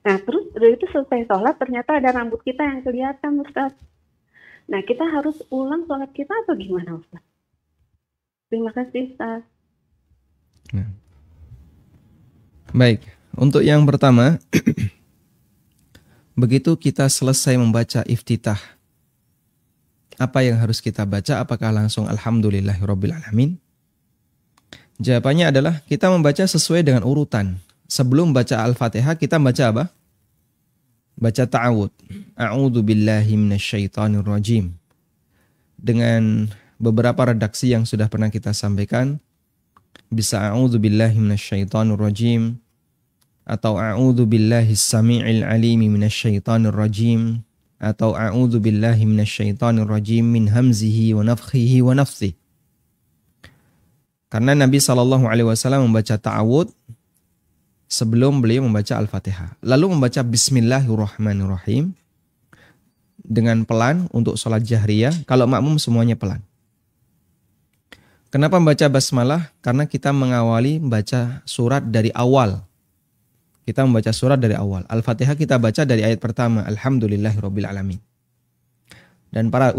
Nah terus udah itu selesai sholat ternyata ada rambut kita yang kelihatan Ustaz. Nah, kita harus ulang sholat kita atau gimana, Ustaz? Terima kasih, Ustaz. Nah. Baik, untuk yang pertama, begitu kita selesai membaca iftitah, apa yang harus kita baca? Apakah langsung alhamdulillahirabbil alamin? Jawabannya adalah kita membaca sesuai dengan urutan. Sebelum baca Al-Fatihah, kita baca apa? Baca ta'awud. A'udzu billahi minasyaitonir rajim. Dengan beberapa redaksi yang sudah pernah kita sampaikan, bisa a'udzu billahi minasyaitonir rajim atau a'udzu billahis samii'il alimi minasyaitonir rajim atau a'udzu billahi minasyaitonir rajim min hamzihi wa nafthihi wa nafthihi. Karena Nabi SAW membaca ta'awud sebelum beliau membaca Al-Fatihah. Lalu membaca Bismillahirrahmanirrahim dengan pelan untuk sholat jahriyah. Kalau makmum semuanya pelan. Kenapa membaca basmalah? Karena kita mengawali membaca surat dari awal. Kita membaca surat dari awal. Al-Fatihah kita baca dari ayat pertama. Alhamdulillahirabbil alamin. Dan para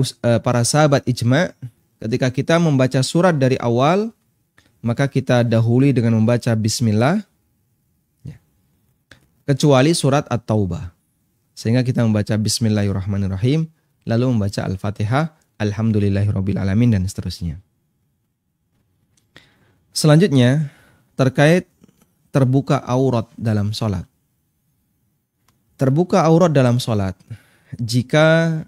sahabat ijma' ketika kita membaca surat dari awal, maka kita dahului dengan membaca bismillah, ya, kecuali surat At-Taubah. Sehingga kita membaca bismillahirrahmanirrahim, lalu membaca Al-Fatihah, alhamdulillahirrabbilalamin, dan seterusnya. Selanjutnya, terkait terbuka aurat dalam sholat. Terbuka aurat dalam sholat, jika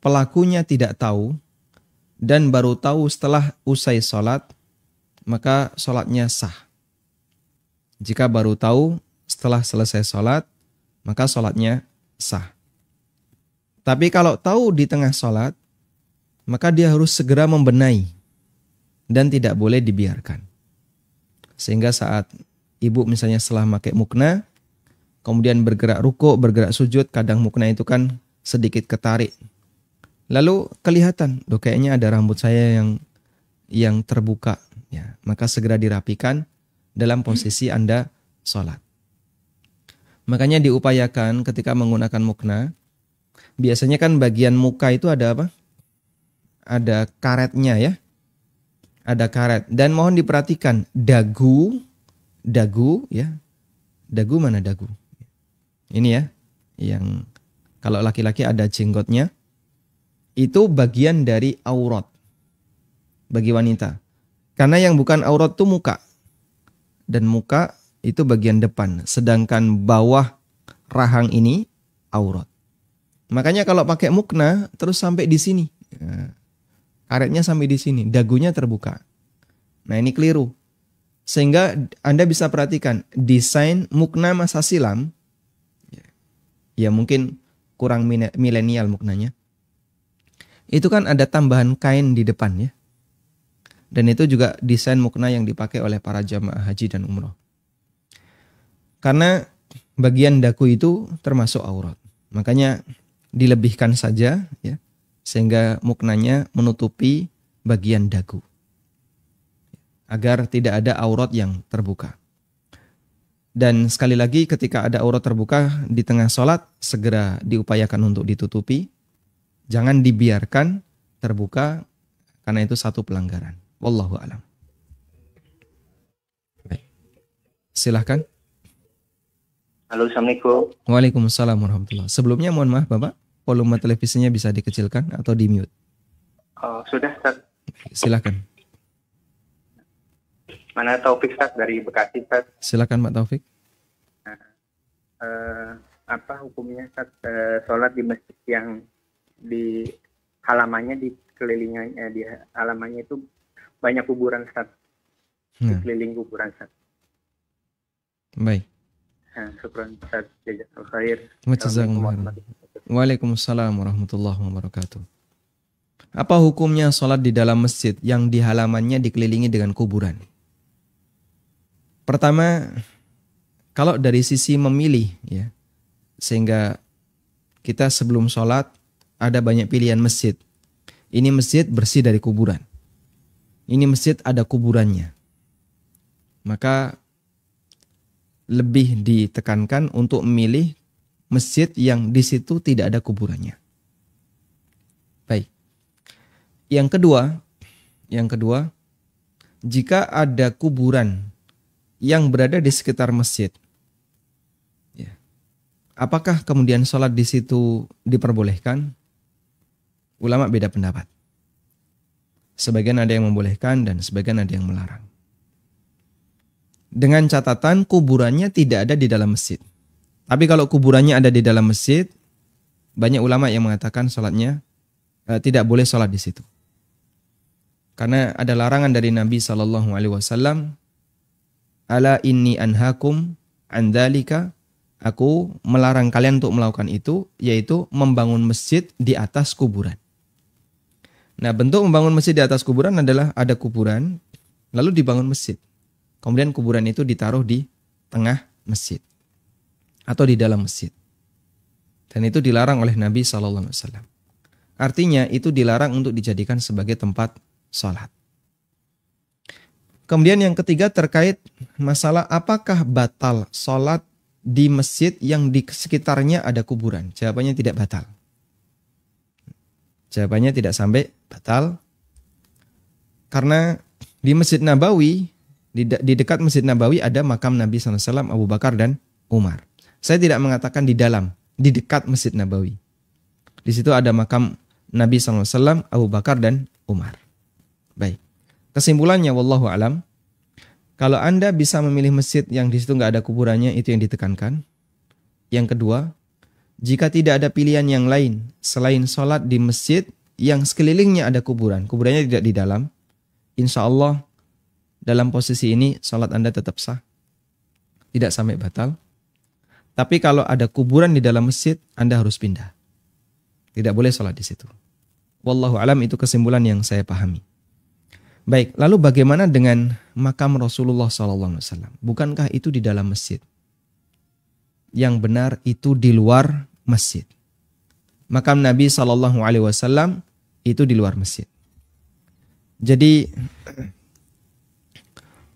pelakunya tidak tahu dan baru tahu setelah usai sholat, maka sholatnya sah. Jika baru tahu setelah selesai sholat, maka sholatnya sah. Tapi kalau tahu di tengah sholat, maka dia harus segera membenahi dan tidak boleh dibiarkan. Sehingga saat ibu misalnya setelah pakai mukna, kemudian bergerak rukuk, bergerak sujud, kadang mukna itu kan sedikit ketarik. Lalu kelihatan, kayaknya ada rambut saya yang terbuka. Ya, maka segera dirapikan dalam posisi Anda sholat. Makanya diupayakan ketika menggunakan mukna, biasanya kan bagian muka itu ada apa? Ada karetnya ya. Ada karet. Dan mohon diperhatikan, dagu ya. Dagu mana dagu? Ini ya, yang kalau laki-laki ada jenggotnya, itu bagian dari aurat bagi wanita. Karena yang bukan aurat itu muka. Dan muka itu bagian depan. Sedangkan bawah rahang ini aurat. Makanya kalau pakai mukna terus sampai di sini. Karetnya sampai di sini. Dagunya terbuka. Nah ini keliru. Sehingga Anda bisa perhatikan desain mukna masa silam. Ya mungkin kurang milenial muknanya. Itu kan ada tambahan kain di depan ya. Dan itu juga desain mukna yang dipakai oleh para jamaah haji dan umroh. Karena bagian dagu itu termasuk aurat. Makanya dilebihkan saja ya, sehingga muknanya menutupi bagian dagu. Agar tidak ada aurat yang terbuka. Dan sekali lagi ketika ada aurat terbuka di tengah sholat, segera diupayakan untuk ditutupi. Jangan dibiarkan terbuka karena itu satu pelanggaran. Wallahu a'lam. Baik. Silahkan. Halo, Assalamualaikum. Waalaikumsalam warahmatullahi. Sebelumnya mohon maaf Bapak, volume televisinya bisa dikecilkan atau di mute. Sudah, Ustaz. Silahkan. Mana Taufik, Ustaz, dari Bekasi, Ustaz. Silakan Pak Taufik. Apa hukumnya, Ustaz, sholat di masjid yang di halamannya, di kelilingnya, di halamannya itu banyak kuburan, Ustaz. Di keliling kuburan, Ustaz. Baik. Syukran, Ustaz. Jazakallahu khair. Waalaikumsalam warahmatullahi wabarakatuh. Apa hukumnya sholat di dalam masjid yang di halamannya dikelilingi dengan kuburan? Pertama, kalau dari sisi memilih ya, sehingga kita sebelum sholat ada banyak pilihan masjid. Ini masjid bersih dari kuburan. Ini masjid ada kuburannya. Maka lebih ditekankan untuk memilih masjid yang di situ tidak ada kuburannya. Baik. Yang kedua, jika ada kuburan yang berada di sekitar masjid, ya, apakah kemudian sholat di situ diperbolehkan? Ulama beda pendapat. Sebagian ada yang membolehkan dan sebagian ada yang melarang. Dengan catatan kuburannya tidak ada di dalam masjid. Tapi kalau kuburannya ada di dalam masjid, banyak ulama yang mengatakan sholatnya tidak boleh sholat di situ. Karena ada larangan dari Nabi SAW. Ala inni anhakum an dzalika, aku melarang kalian untuk melakukan itu, yaitu membangun masjid di atas kuburan. Nah, bentuk membangun masjid di atas kuburan adalah ada kuburan, lalu dibangun masjid. Kemudian kuburan itu ditaruh di tengah masjid atau di dalam masjid. Dan itu dilarang oleh Nabi SAW. Artinya itu dilarang untuk dijadikan sebagai tempat sholat. Kemudian yang ketiga terkait masalah apakah batal sholat di masjid yang di sekitarnya ada kuburan. Jawabannya tidak batal. Jawabannya tidak sampai batal. Karena di Masjid Nabawi Di dekat Masjid Nabawi ada makam Nabi SAW, Abu Bakar dan Umar. Saya tidak mengatakan di dalam, di dekat Masjid Nabawi. Di situ ada makam Nabi SAW, Abu Bakar dan Umar. Baik. Kesimpulannya, wallahu alam, kalau Anda bisa memilih masjid yang di situ nggak ada kuburannya, itu yang ditekankan. Yang kedua, jika tidak ada pilihan yang lain selain sholat di masjid yang sekelilingnya ada kuburan, kuburannya tidak di dalam, insya Allah dalam posisi ini sholat Anda tetap sah, tidak sampai batal. Tapi kalau ada kuburan di dalam masjid, Anda harus pindah. Tidak boleh sholat di situ. Wallahu alam, itu kesimpulan yang saya pahami. Baik, lalu bagaimana dengan makam Rasulullah SAW? Bukankah itu di dalam masjid? Yang benar itu di luar masjid. Makam Nabi SAW itu di luar masjid. Jadi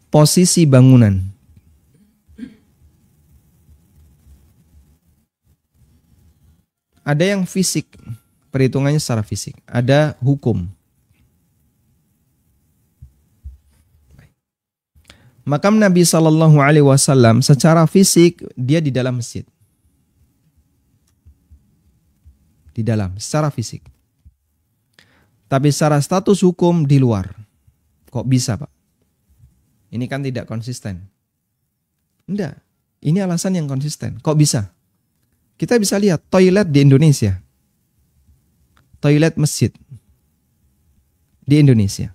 posisi bangunan ada yang fisik, perhitungannya secara fisik, ada hukum. Makam Nabi SAW secara fisik dia di dalam masjid, di dalam secara fisik. Tapi secara status hukum di luar. Kok bisa, Pak? Ini kan tidak konsisten. Enggak, ini alasan yang konsisten. Kok bisa? Kita bisa lihat toilet di Indonesia. Toilet masjid di Indonesia.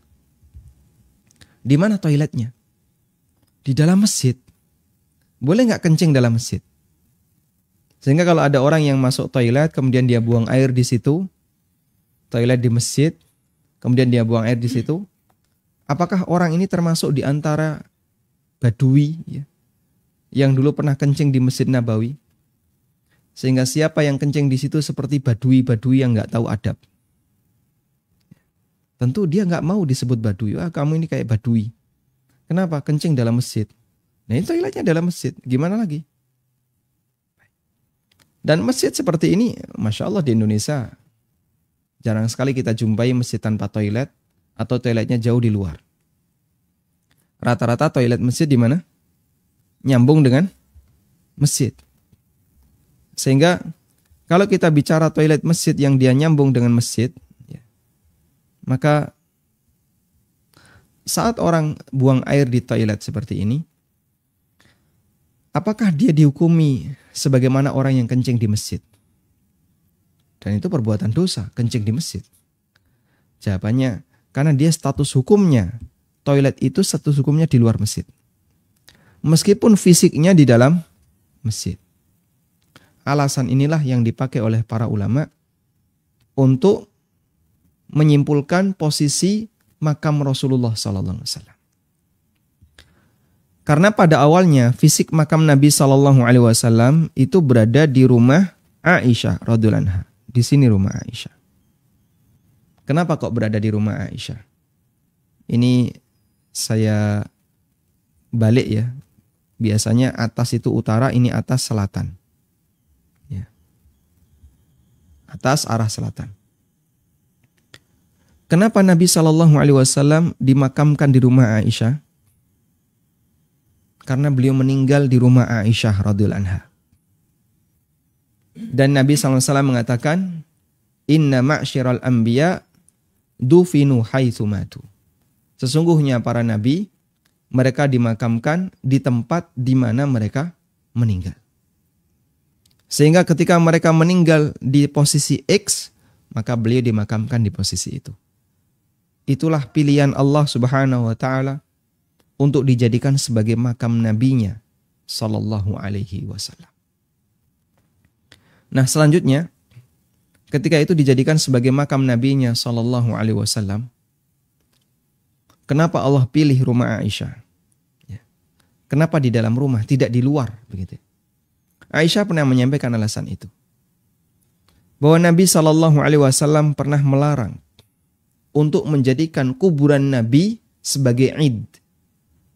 Di mana toiletnya? Di dalam masjid. Boleh nggak kencing dalam masjid? Sehingga kalau ada orang yang masuk toilet, kemudian dia buang air di situ, toilet di masjid, kemudian dia buang air di situ, apakah orang ini termasuk di antara Badui ya, yang dulu pernah kencing di Masjid Nabawi? Sehingga siapa yang kencing di situ seperti Badui yang nggak tahu adab. Tentu dia nggak mau disebut Badui. Wah, kamu ini kayak Badui. Kenapa? Kencing dalam masjid. Nah, ini toiletnya dalam masjid. Gimana lagi? Dan masjid seperti ini, Masya Allah di Indonesia, jarang sekali kita jumpai masjid tanpa toilet atau toiletnya jauh di luar. Rata-rata toilet masjid di mana? Nyambung dengan masjid. Sehingga kalau kita bicara toilet masjid yang dia nyambung dengan masjid, ya, maka saat orang buang air di toilet seperti ini, apakah dia dihukumi sebagaimana orang yang kencing di masjid? Dan itu perbuatan dosa, kencing di masjid. Jawabannya, karena dia status hukumnya, toilet itu status hukumnya di luar masjid. Meskipun fisiknya di dalam masjid. Alasan inilah yang dipakai oleh para ulama untuk menyimpulkan posisi makam Rasulullah SAW. Karena pada awalnya fisik makam Nabi SAW itu berada di rumah Aisyah radhiyallahu anha. Di sini rumah Aisyah. Kenapa kok berada di rumah Aisyah? Ini saya balik ya. Biasanya atas itu utara, ini atas selatan. Ya. Atas arah selatan. Kenapa Nabi SAW dimakamkan di rumah Aisyah? Karena beliau meninggal di rumah Aisyah radhiyallahu anha. Dan Nabi SAW mengatakan, Inna ma'syiral anbiya dufinu haitsu matu. Sesungguhnya para nabi, mereka dimakamkan di tempat di mana mereka meninggal. Sehingga ketika mereka meninggal di posisi X, maka beliau dimakamkan di posisi itu. Itulah pilihan Allah Subhanahu wa taala untuk dijadikan sebagai makam nabinya sallallahu alaihi wasallam. Nah, selanjutnya ketika itu dijadikan sebagai makam nabinya sallallahu alaihi wasallam, kenapa Allah pilih rumah Aisyah? Ya. Kenapa di dalam rumah, tidak di luar begitu? Aisyah pernah menyampaikan alasan itu. Bahwa Nabi sallallahu alaihi wasallam pernah melarang untuk menjadikan kuburan Nabi sebagai id,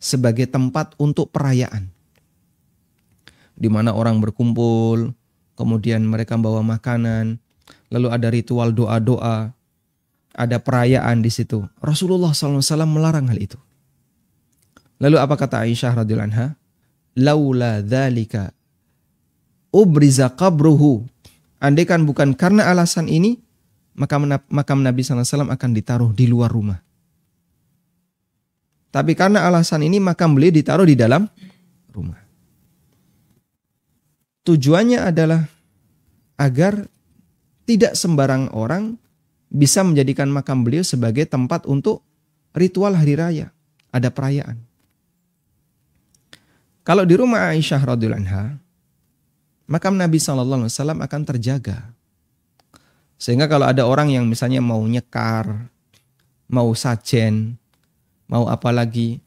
sebagai tempat untuk perayaan. Di mana orang berkumpul, kemudian mereka bawa makanan, lalu ada ritual doa-doa, ada perayaan di situ. Rasulullah SAW melarang hal itu. Lalu apa kata Aisyah radhiyallahu anha? Laula dzalika ubriza qabruhu. Andaikan bukan karena alasan ini, makam Nabi SAW akan ditaruh di luar rumah. Tapi karena alasan ini, makam beliau ditaruh di dalam rumah. Tujuannya adalah agar tidak sembarang orang bisa menjadikan makam beliau sebagai tempat untuk ritual hari raya. Ada perayaan. Kalau di rumah Aisyah radhiyallahu anha, makam Nabi SAW akan terjaga. Sehingga kalau ada orang yang misalnya mau nyekar, mau sajen, mau apa lagi,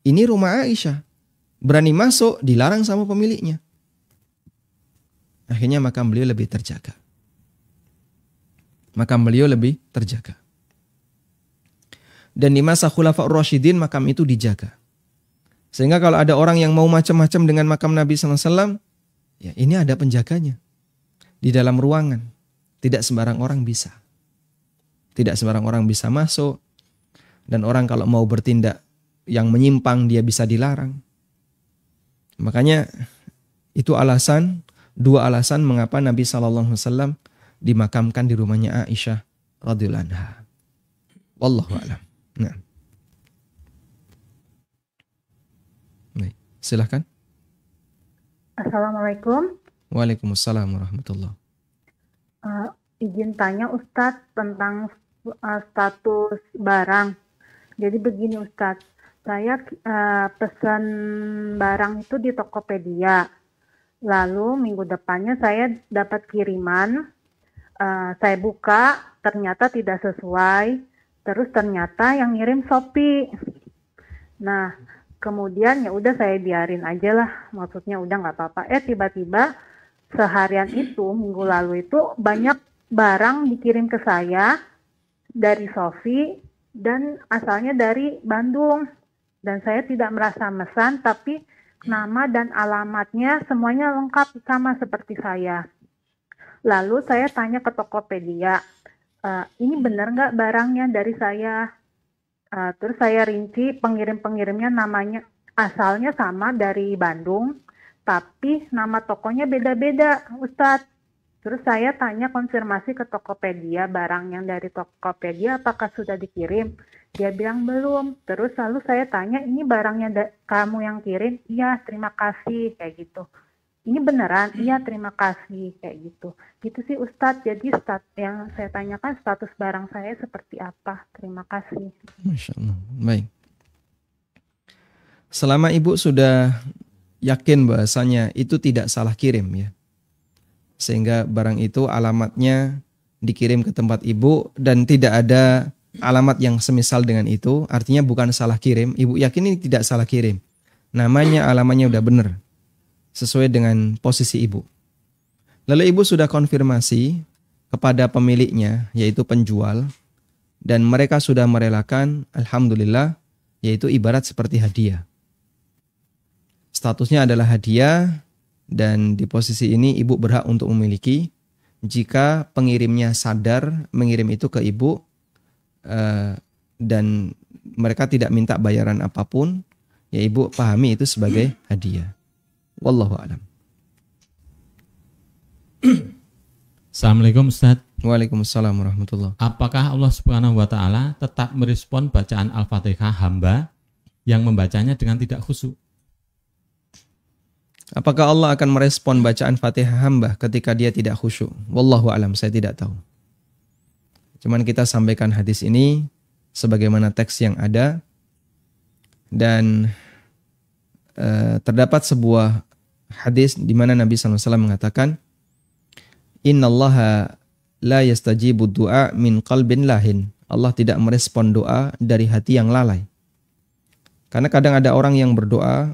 ini rumah Aisyah. Berani masuk, dilarang sama pemiliknya. Akhirnya makam beliau lebih terjaga. Makam beliau lebih terjaga. Dan di masa Khulafaur Rasyidin makam itu dijaga. Sehingga kalau ada orang yang mau macam-macam dengan makam Nabi SAW, ya ini ada penjaganya. Di dalam ruangan. Tidak sembarang orang bisa. Tidak sembarang orang bisa masuk. Dan orang kalau mau bertindak yang menyimpang, dia bisa dilarang. Makanya itu dua alasan mengapa Nabi SAW dimakamkan di rumahnya Aisyah radhiyallahu anha. Wallahu a'lam. Nah. Baik, silakan. Assalamualaikum. Waalaikumsalam warahmatullahi. Izin tanya Ustadz tentang status barang. Jadi begini Ustadz, saya pesan barang itu di Tokopedia. Lalu minggu depannya saya dapat kiriman, saya buka ternyata tidak sesuai, terus ternyata yang ngirim Shopee. Nah, kemudian ya udah saya biarin aja lah, maksudnya udah nggak apa-apa. Tiba-tiba seharian itu, minggu lalu itu banyak barang dikirim ke saya dari Shopee dan asalnya dari Bandung. Dan saya tidak merasa mesan, tapi nama dan alamatnya semuanya lengkap sama seperti saya. Lalu saya tanya ke Tokopedia, ini benar nggak barangnya dari saya? Terus saya rinci pengirimnya namanya asalnya sama dari Bandung, tapi nama tokonya beda-beda, Ustadz. Terus saya tanya konfirmasi ke Tokopedia, barang yang dari Tokopedia apakah sudah dikirim? Dia bilang belum. Terus lalu saya tanya, ini barangnya kamu yang kirim? Iya, terima kasih, kayak gitu. Ini beneran? Iya, terima kasih, kayak gitu. Gitu sih Ustadz. Jadi yang saya tanyakan status barang saya seperti apa? Terima kasih. Masya Allah. Baik. Selama Ibu sudah yakin bahasanya itu tidak salah kirim ya, sehingga barang itu alamatnya dikirim ke tempat Ibu dan tidak ada alamat yang semisal dengan itu, artinya bukan salah kirim. Ibu yakin ini tidak salah kirim. Namanya, alamatnya udah benar, sesuai dengan posisi Ibu. Lalu Ibu sudah konfirmasi kepada pemiliknya, yaitu penjual, dan mereka sudah merelakan, alhamdulillah, yaitu ibarat seperti hadiah. Statusnya adalah hadiah, dan di posisi ini Ibu berhak untuk memiliki. Jika pengirimnya sadar mengirim itu ke Ibu, dan mereka tidak minta bayaran apapun, ya Ibu pahami itu sebagai hadiah. Wallahu a'lam. Assalamualaikum Ustaz. Waalaikumsalam warahmatullahi. Apakah Allah Subhanahu wa taala tetap merespon bacaan Al-Fatihah hamba yang membacanya dengan tidak khusyuk? Apakah Allah akan merespon bacaan Fatihah hamba ketika dia tidak khusyuk? Wallahu a'lam, saya tidak tahu. Cuman kita sampaikan hadis ini sebagaimana teks yang ada, dan terdapat sebuah hadis di mana Nabi SAW mengatakan, Innallaha la yastajibu du'a min qalbin lahin. Allah tidak merespon doa dari hati yang lalai. Karena kadang ada orang yang berdoa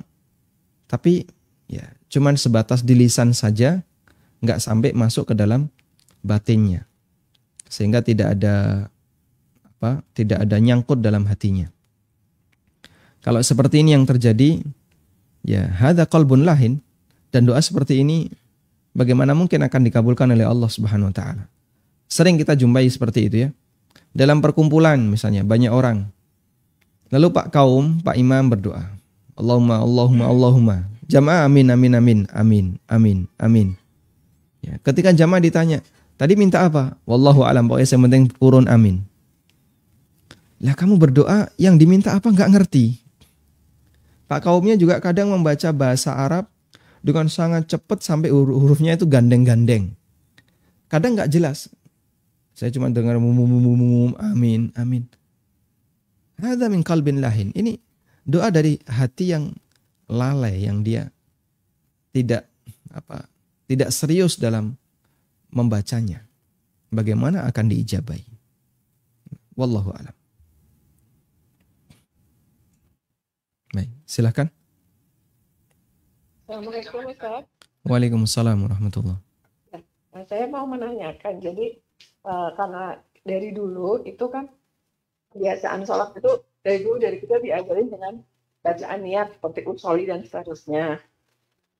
tapi ya cuman sebatas di lisan saja, nggak sampai masuk ke dalam batinnya, sehingga tidak ada nyangkut dalam hatinya. Kalau seperti ini yang terjadi, ya hadza qalbun lahin, dan doa seperti ini bagaimana mungkin akan dikabulkan oleh Allah Subhanahu wa taala. Sering kita jumpai seperti itu ya. Dalam perkumpulan misalnya banyak orang. Lalu Pak Imam berdoa. Allahumma, Allahumma, Allahumma. Jamaah amin, amin, amin, amin, amin, amin. Ya, ketika jamaah ditanya, tadi minta apa? Wallahu alam, pokoknya yang penting turun amin. Lah kamu berdoa yang diminta apa nggak ngerti. Pak kaumnya juga kadang membaca bahasa Arab dengan sangat cepat sampai hurufnya itu gandeng-gandeng. Kadang nggak jelas. Saya cuma dengar amin, amin. Hadza min qalbin lahin. Ini doa dari hati yang lalai, yang dia tidak serius dalam membacanya. Bagaimana akan diijabahi? Wallahu a'lam. Baik, silakan. Assalamualaikum Ustaz. Waalaikumsalam warahmatullahi. Saya mau menanyakan, jadi karena dari dulu itu kan kebiasaan sholat itu dari kita diajarin dengan bacaan niat seperti usholi dan seterusnya.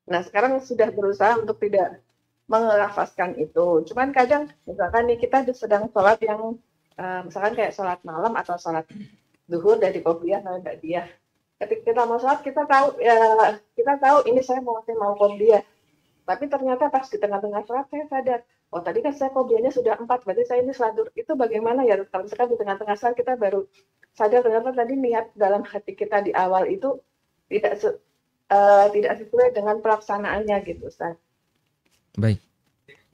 Nah sekarang sudah berusaha untuk tidak mengelafazkan itu. Cuman kadang misalkan nih kita sedang sholat yang misalkan kayak sholat malam atau sholat zuhur dari qobliyah atau ba'diyah. Ketika kita mau sholat kita tahu ini saya mau qobliyah. Tapi ternyata pas di tengah-tengah sholat saya sadar, oh tadi kan saya qobliyahnya sudah 4, berarti saya ini sholat zuhur. Itu bagaimana ya? Kalau misalkan di tengah-tengah sholat kita baru sadar ternyata tadi niat dalam hati kita di awal itu tidak sesuai dengan pelaksanaannya gitu Ustaz. Baik.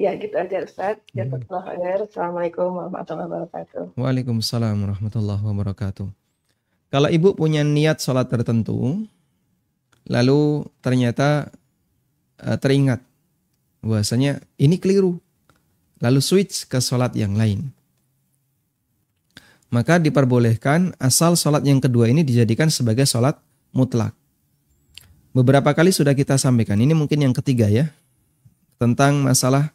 Ya gitu aja Ustaz. Assalamualaikum warahmatullahi wabarakatuh. Waalaikumsalam warahmatullahi wabarakatuh. Kalau ibu punya niat sholat tertentu, lalu ternyata teringat bahwasanya ini keliru, lalu switch ke sholat yang lain, maka diperbolehkan asal sholat yang kedua ini dijadikan sebagai sholat mutlak. Beberapa kali sudah kita sampaikan, ini mungkin yang ketiga ya, tentang masalah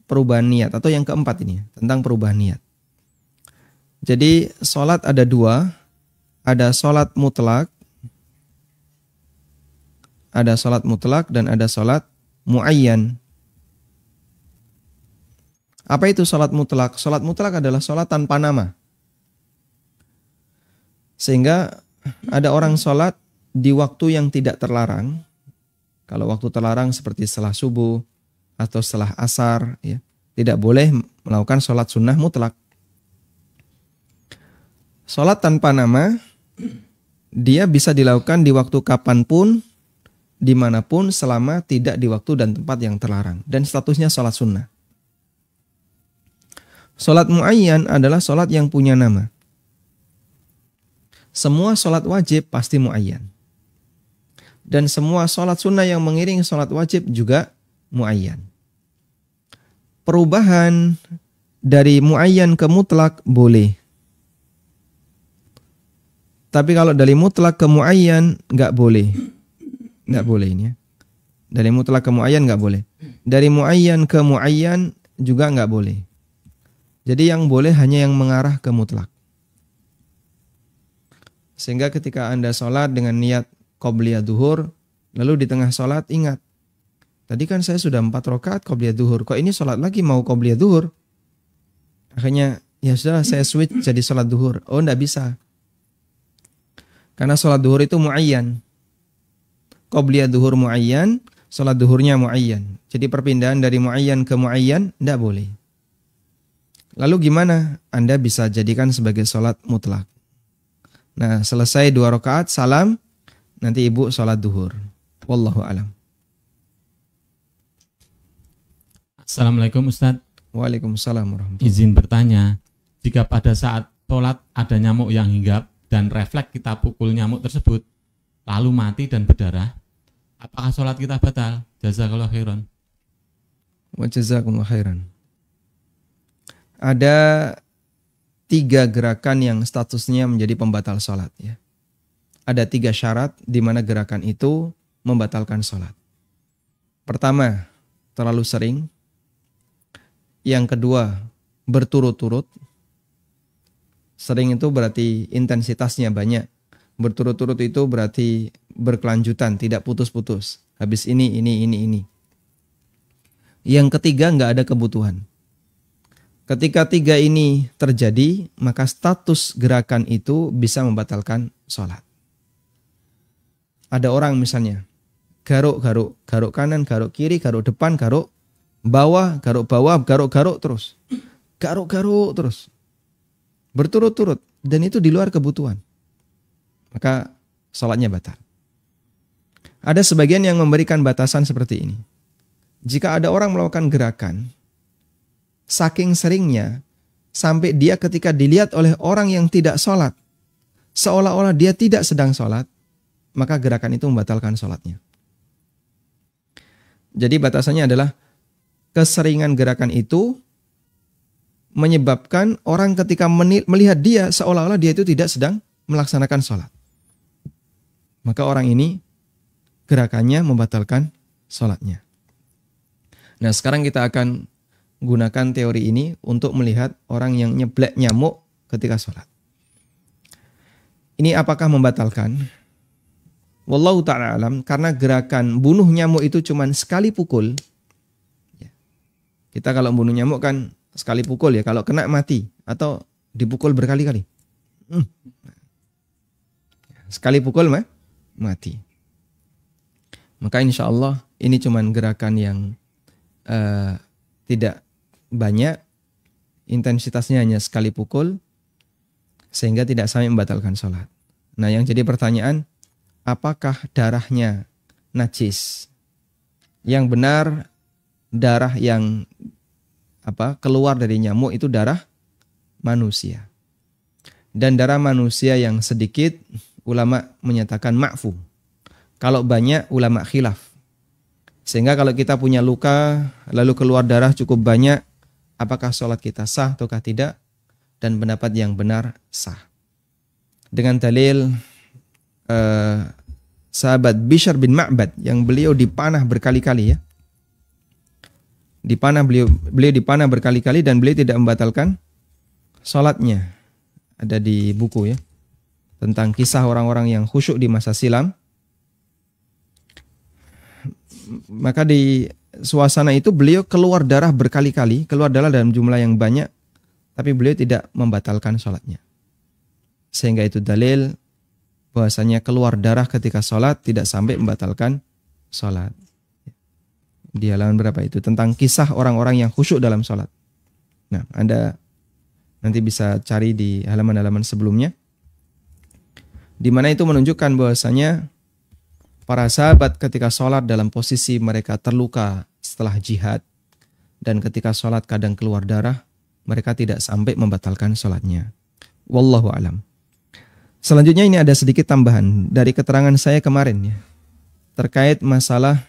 perubahan niat, atau yang keempat ini, tentang perubahan niat. Jadi sholat ada dua, ada sholat mutlak, dan ada sholat muayyan. Apa itu sholat mutlak? Sholat mutlak adalah sholat tanpa nama. Sehingga ada orang sholat di waktu yang tidak terlarang. Kalau waktu terlarang seperti setelah subuh atau setelah asar, ya, tidak boleh melakukan sholat sunnah mutlak. Sholat tanpa nama, dia bisa dilakukan di waktu kapanpun, dimanapun, selama tidak di waktu dan tempat yang terlarang. Dan statusnya sholat sunnah. Sholat muayyan adalah sholat yang punya nama. Semua sholat wajib pasti muayyan. Dan semua sholat sunnah yang mengiring sholat wajib juga muayyan. Perubahan dari muayyan ke mutlak boleh. Tapi kalau dari mutlak ke muayyan nggak boleh. Nggak boleh ini ya. Dari mutlak ke muayyan nggak boleh. Dari muayyan ke muayyan juga nggak boleh. Jadi yang boleh hanya yang mengarah ke mutlak. Sehingga ketika Anda sholat dengan niat qobliyah duhur, lalu di tengah sholat ingat, tadi kan saya sudah 4 rakaat qobliyah duhur, kok ini sholat lagi mau qobliyah duhur? Akhirnya ya sudah saya switch jadi sholat duhur. Oh enggak bisa. Karena sholat duhur itu muayyan. Qobliyah duhur muayyan, sholat duhurnya muayyan. Jadi perpindahan dari muayyan ke muayyan enggak boleh. Lalu gimana? Anda bisa jadikan sebagai sholat mutlak. Nah selesai 2 rakaat salam, nanti ibu sholat duhur. Wallahu alam. Assalamualaikum Ustadz. Waalaikumsalam warahmatullahi wabarakatuh. Izin bertanya, jika pada saat sholat ada nyamuk yang hinggap dan refleks kita pukul nyamuk tersebut, lalu mati dan berdarah, apakah sholat kita batal? Jazakallahu khairan. Wa jazakumullahu khairan. Ada 3 gerakan yang statusnya menjadi pembatal sholat ya. Ada 3 syarat di mana gerakan itu membatalkan sholat. Pertama, terlalu sering. Yang kedua, berturut-turut. Sering itu berarti intensitasnya banyak. Berturut-turut itu berarti berkelanjutan, tidak putus-putus. Habis ini. Yang ketiga, nggak ada kebutuhan. Ketika 3 ini terjadi, maka status gerakan itu bisa membatalkan sholat. ada orang misalnya garuk kanan, garuk kiri, garuk depan, garuk bawah, garuk terus. Garuk terus. Berturut-turut dan itu di luar kebutuhan. Maka salatnya batal. Ada sebagian yang memberikan batasan seperti ini. Jika ada orang melakukan gerakan saking seringnya sampai dia ketika dilihat oleh orang yang tidak sholat seolah-olah dia tidak sedang sholat, maka gerakan itu membatalkan sholatnya. Jadi batasannya adalah keseringan gerakan itu menyebabkan orang ketika melihat dia seolah-olah dia itu tidak sedang melaksanakan sholat. Maka orang ini gerakannya membatalkan sholatnya. Nah, sekarang kita akan gunakan teori ini untuk melihat orang yang nyeblek nyamuk ketika sholat. Ini apakah membatalkan? Wallahu ta'ala alam, karena gerakan bunuh nyamuk itu cuma sekali pukul. Kita kalau bunuh nyamuk kan sekali pukul ya, kalau kena mati atau dipukul berkali-kali. Sekali pukul mati. Maka insya Allah ini cuma gerakan yang tidak banyak, intensitasnya hanya sekali pukul, sehingga tidak sampai membatalkan sholat. Nah, yang jadi pertanyaan, apakah darahnya najis? Yang benar, darah yang keluar dari nyamuk itu darah manusia. Dan darah manusia yang sedikit, ulama menyatakan ma'fu. Kalau banyak, ulama khilaf. Sehingga kalau kita punya luka, lalu keluar darah cukup banyak, apakah sholat kita sah ataukah tidak? Dan pendapat yang benar sah. Dengan dalil sahabat Bishr bin Ma'bad yang beliau dipanah berkali-kali ya. Beliau dipanah berkali-kali dan beliau tidak membatalkan sholatnya. Ada di buku ya. Tentang kisah orang-orang yang khusyuk di masa silam. Maka di suasana itu beliau keluar darah berkali-kali, keluar darah dalam jumlah yang banyak, tapi beliau tidak membatalkan sholatnya. Sehingga itu dalil bahwasanya keluar darah ketika sholat tidak sampai membatalkan sholat. Di halaman berapa itu? Tentang kisah orang-orang yang khusyuk dalam sholat. Nah, Anda nanti bisa cari di halaman-halaman sebelumnya. Di mana itu menunjukkan bahwasanya para sahabat ketika sholat dalam posisi mereka terluka setelah jihad, dan ketika sholat kadang keluar darah, mereka tidak sampai membatalkan sholatnya. Wallahu alam. Selanjutnya ini ada sedikit tambahan dari keterangan saya kemarin ya, terkait masalah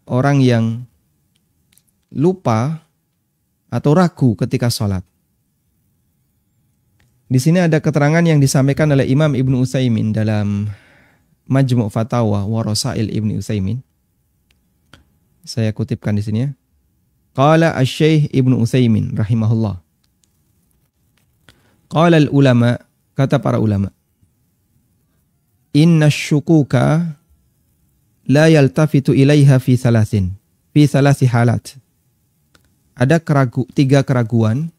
orang yang lupa atau ragu ketika sholat. Di sini ada keterangan yang disampaikan oleh Imam Ibnu Utsaimin dalam Majmu' Fatawa wa Rasail Ibnu Utsaimin. Saya kutipkan di sini ya. Qala asy-Syaikh Ibnu Utsaimin rahimahullah. Qala al-ulama, kata para ulama, inna syukuka la yaltafitu ilaiha fi thalathi halat. Ada tiga keraguan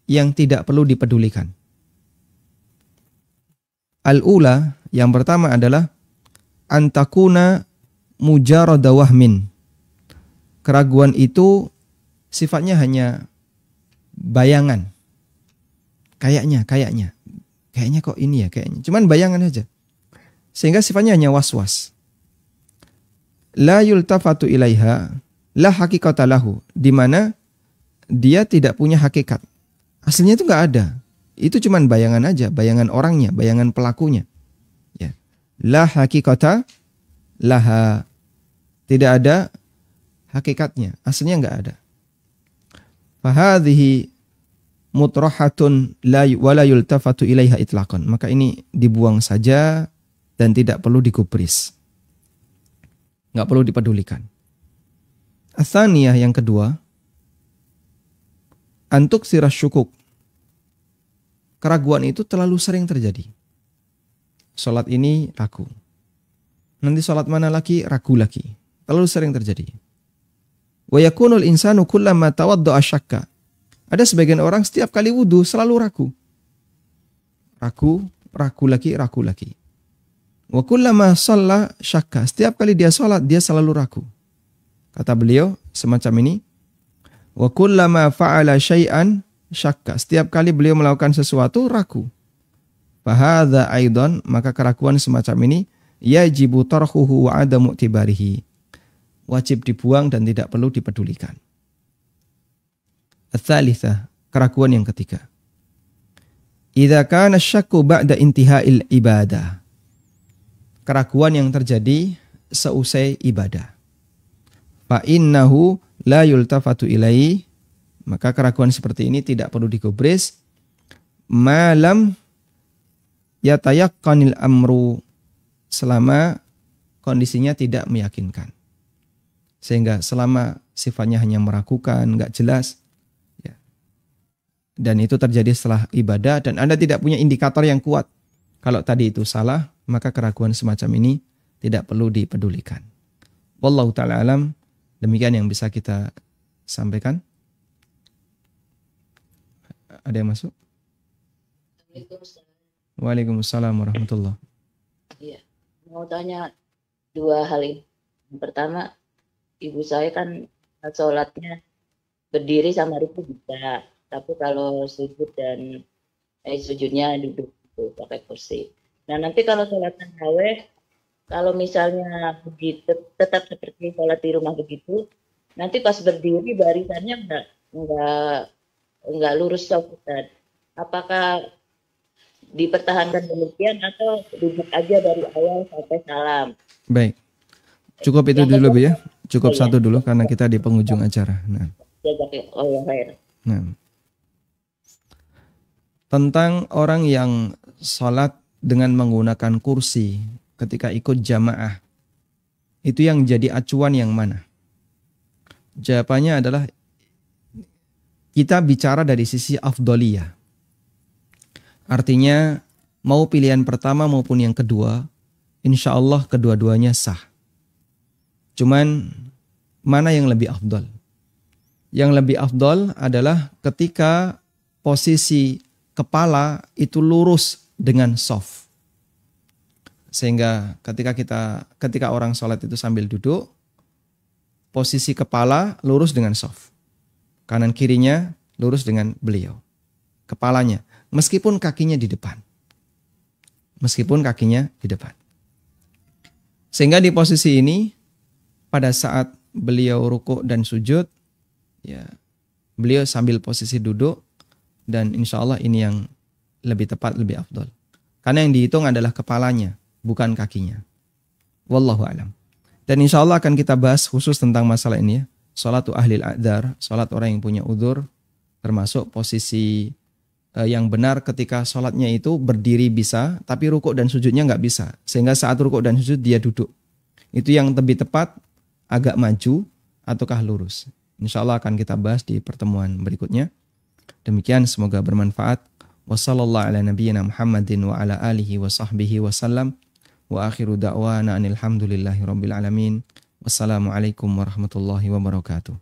yang tidak perlu dipedulikan. Al-ula, yang pertama adalah antakuna mujarrada wahmin. Keraguan itu sifatnya hanya bayangan. Kayaknya kok ini ya, kayaknya. Cuman bayangan aja. Sehingga sifatnya hanya was-was. La yultafatu ilaiha la haqiqata lahu, di mana dia tidak punya hakikat. Aslinya itu enggak ada. Itu cuman bayangan aja, bayangan orangnya, bayangan pelakunya. Ya. La haqiqata laha, tidak ada hakikatnya, aslinya enggak ada. Fahadhihi mutrahatun wala yultafatu ilaiha itlaqan. Maka ini dibuang saja dan tidak perlu digubris. Enggak perlu dipedulikan. Atsaniyah, yang kedua, antuk sirah syukuk. Keraguan itu terlalu sering terjadi. Salat ini ragu. Nanti salat mana lagi, ragu lagi. Terlalu sering terjadi. Wa yakunul insanu kullama tawadda'a syakka. Ada sebagian orang setiap kali wudu selalu ragu. Ragu lagi. Wa kullama shalla syakka. Setiap kali dia salat dia selalu ragu. Kata beliau semacam ini. Wa kullama fa'ala syai'an syakka. Setiap kali beliau melakukan sesuatu ragu. Fahadha aidan, maka keraguan semacam ini yajibu tarhuhu wa adamu tibarihi. Wajib dibuang dan tidak perlu dipedulikan. Ats-tsalitsah, keraguan yang ketiga. Idza kana syakku ba'da intiha'il ibadah. Keraguan yang terjadi seusai ibadah. Fa innahu la yultafatu ilaihi, maka keraguan seperti ini tidak perlu digubris malam yatayaqqanil amru, selama kondisinya tidak meyakinkan. Sehingga selama sifatnya hanya meragukan, enggak jelas, ya. Dan itu terjadi setelah ibadah dan Anda tidak punya indikator yang kuat. Kalau tadi itu salah, maka keraguan semacam ini tidak perlu dipedulikan. Wallahu ta'ala alam, demikian yang bisa kita sampaikan. Ada yang masuk? Waalaikumsalam warahmatullahi. Iya, mau tanya dua hal ini. Yang pertama, ibu saya kan sholatnya berdiri sama ruku bisa, tapi kalau sujud dan sujudnya duduk pakai kursi. Nah nanti kalau sholat tarawih, kalau misalnya begitu tetap seperti sholat di rumah begitu, nanti pas berdiri barisannya enggak lurus Ustaz. Apakah dipertahankan demikian atau duduk aja dari awal sampai salam? Baik, cukup itu dulu Bu ya. Cukup satu dulu karena kita di penghujung acara. Nah. Tentang orang yang sholat dengan menggunakan kursi ketika ikut jamaah, itu yang jadi acuan yang mana? Jawabannya adalah kita bicara dari sisi afdoliyah. Artinya mau pilihan pertama maupun yang kedua, insya Allah kedua-duanya sah. Cuman mana yang lebih afdol? Yang lebih afdol adalah ketika posisi kepala itu lurus dengan soft. Sehingga ketika orang sholat itu sambil duduk, posisi kepala lurus dengan soft. Kanan kirinya lurus dengan beliau. Kepalanya, meskipun kakinya di depan. Meskipun kakinya di depan. Sehingga di posisi ini, pada saat beliau rukuk dan sujud, ya, beliau sambil posisi duduk, dan insya Allah ini yang lebih tepat, lebih afdol. Karena yang dihitung adalah kepalanya, bukan kakinya. Wallahu a'lam. Dan insya Allah akan kita bahas khusus tentang masalah ini ya. Salatu ahlil a'dzar, salat orang yang punya udzur, termasuk posisi yang benar ketika salatnya itu berdiri bisa, tapi rukuk dan sujudnya nggak bisa. Sehingga saat rukuk dan sujud dia duduk. Itu yang lebih tepat, agak maju ataukah lurus. Insya Allah akan kita bahas di pertemuan berikutnya. Demikian, semoga bermanfaat. Wassallallahu ala nabiyyina Muhammadin wa ala alihi wa sahbihi wa sallam. Wa akhiru da'wana anil hamdulillahi rabbil alamin. Wassalamualaikum warahmatullahi wabarakatuh.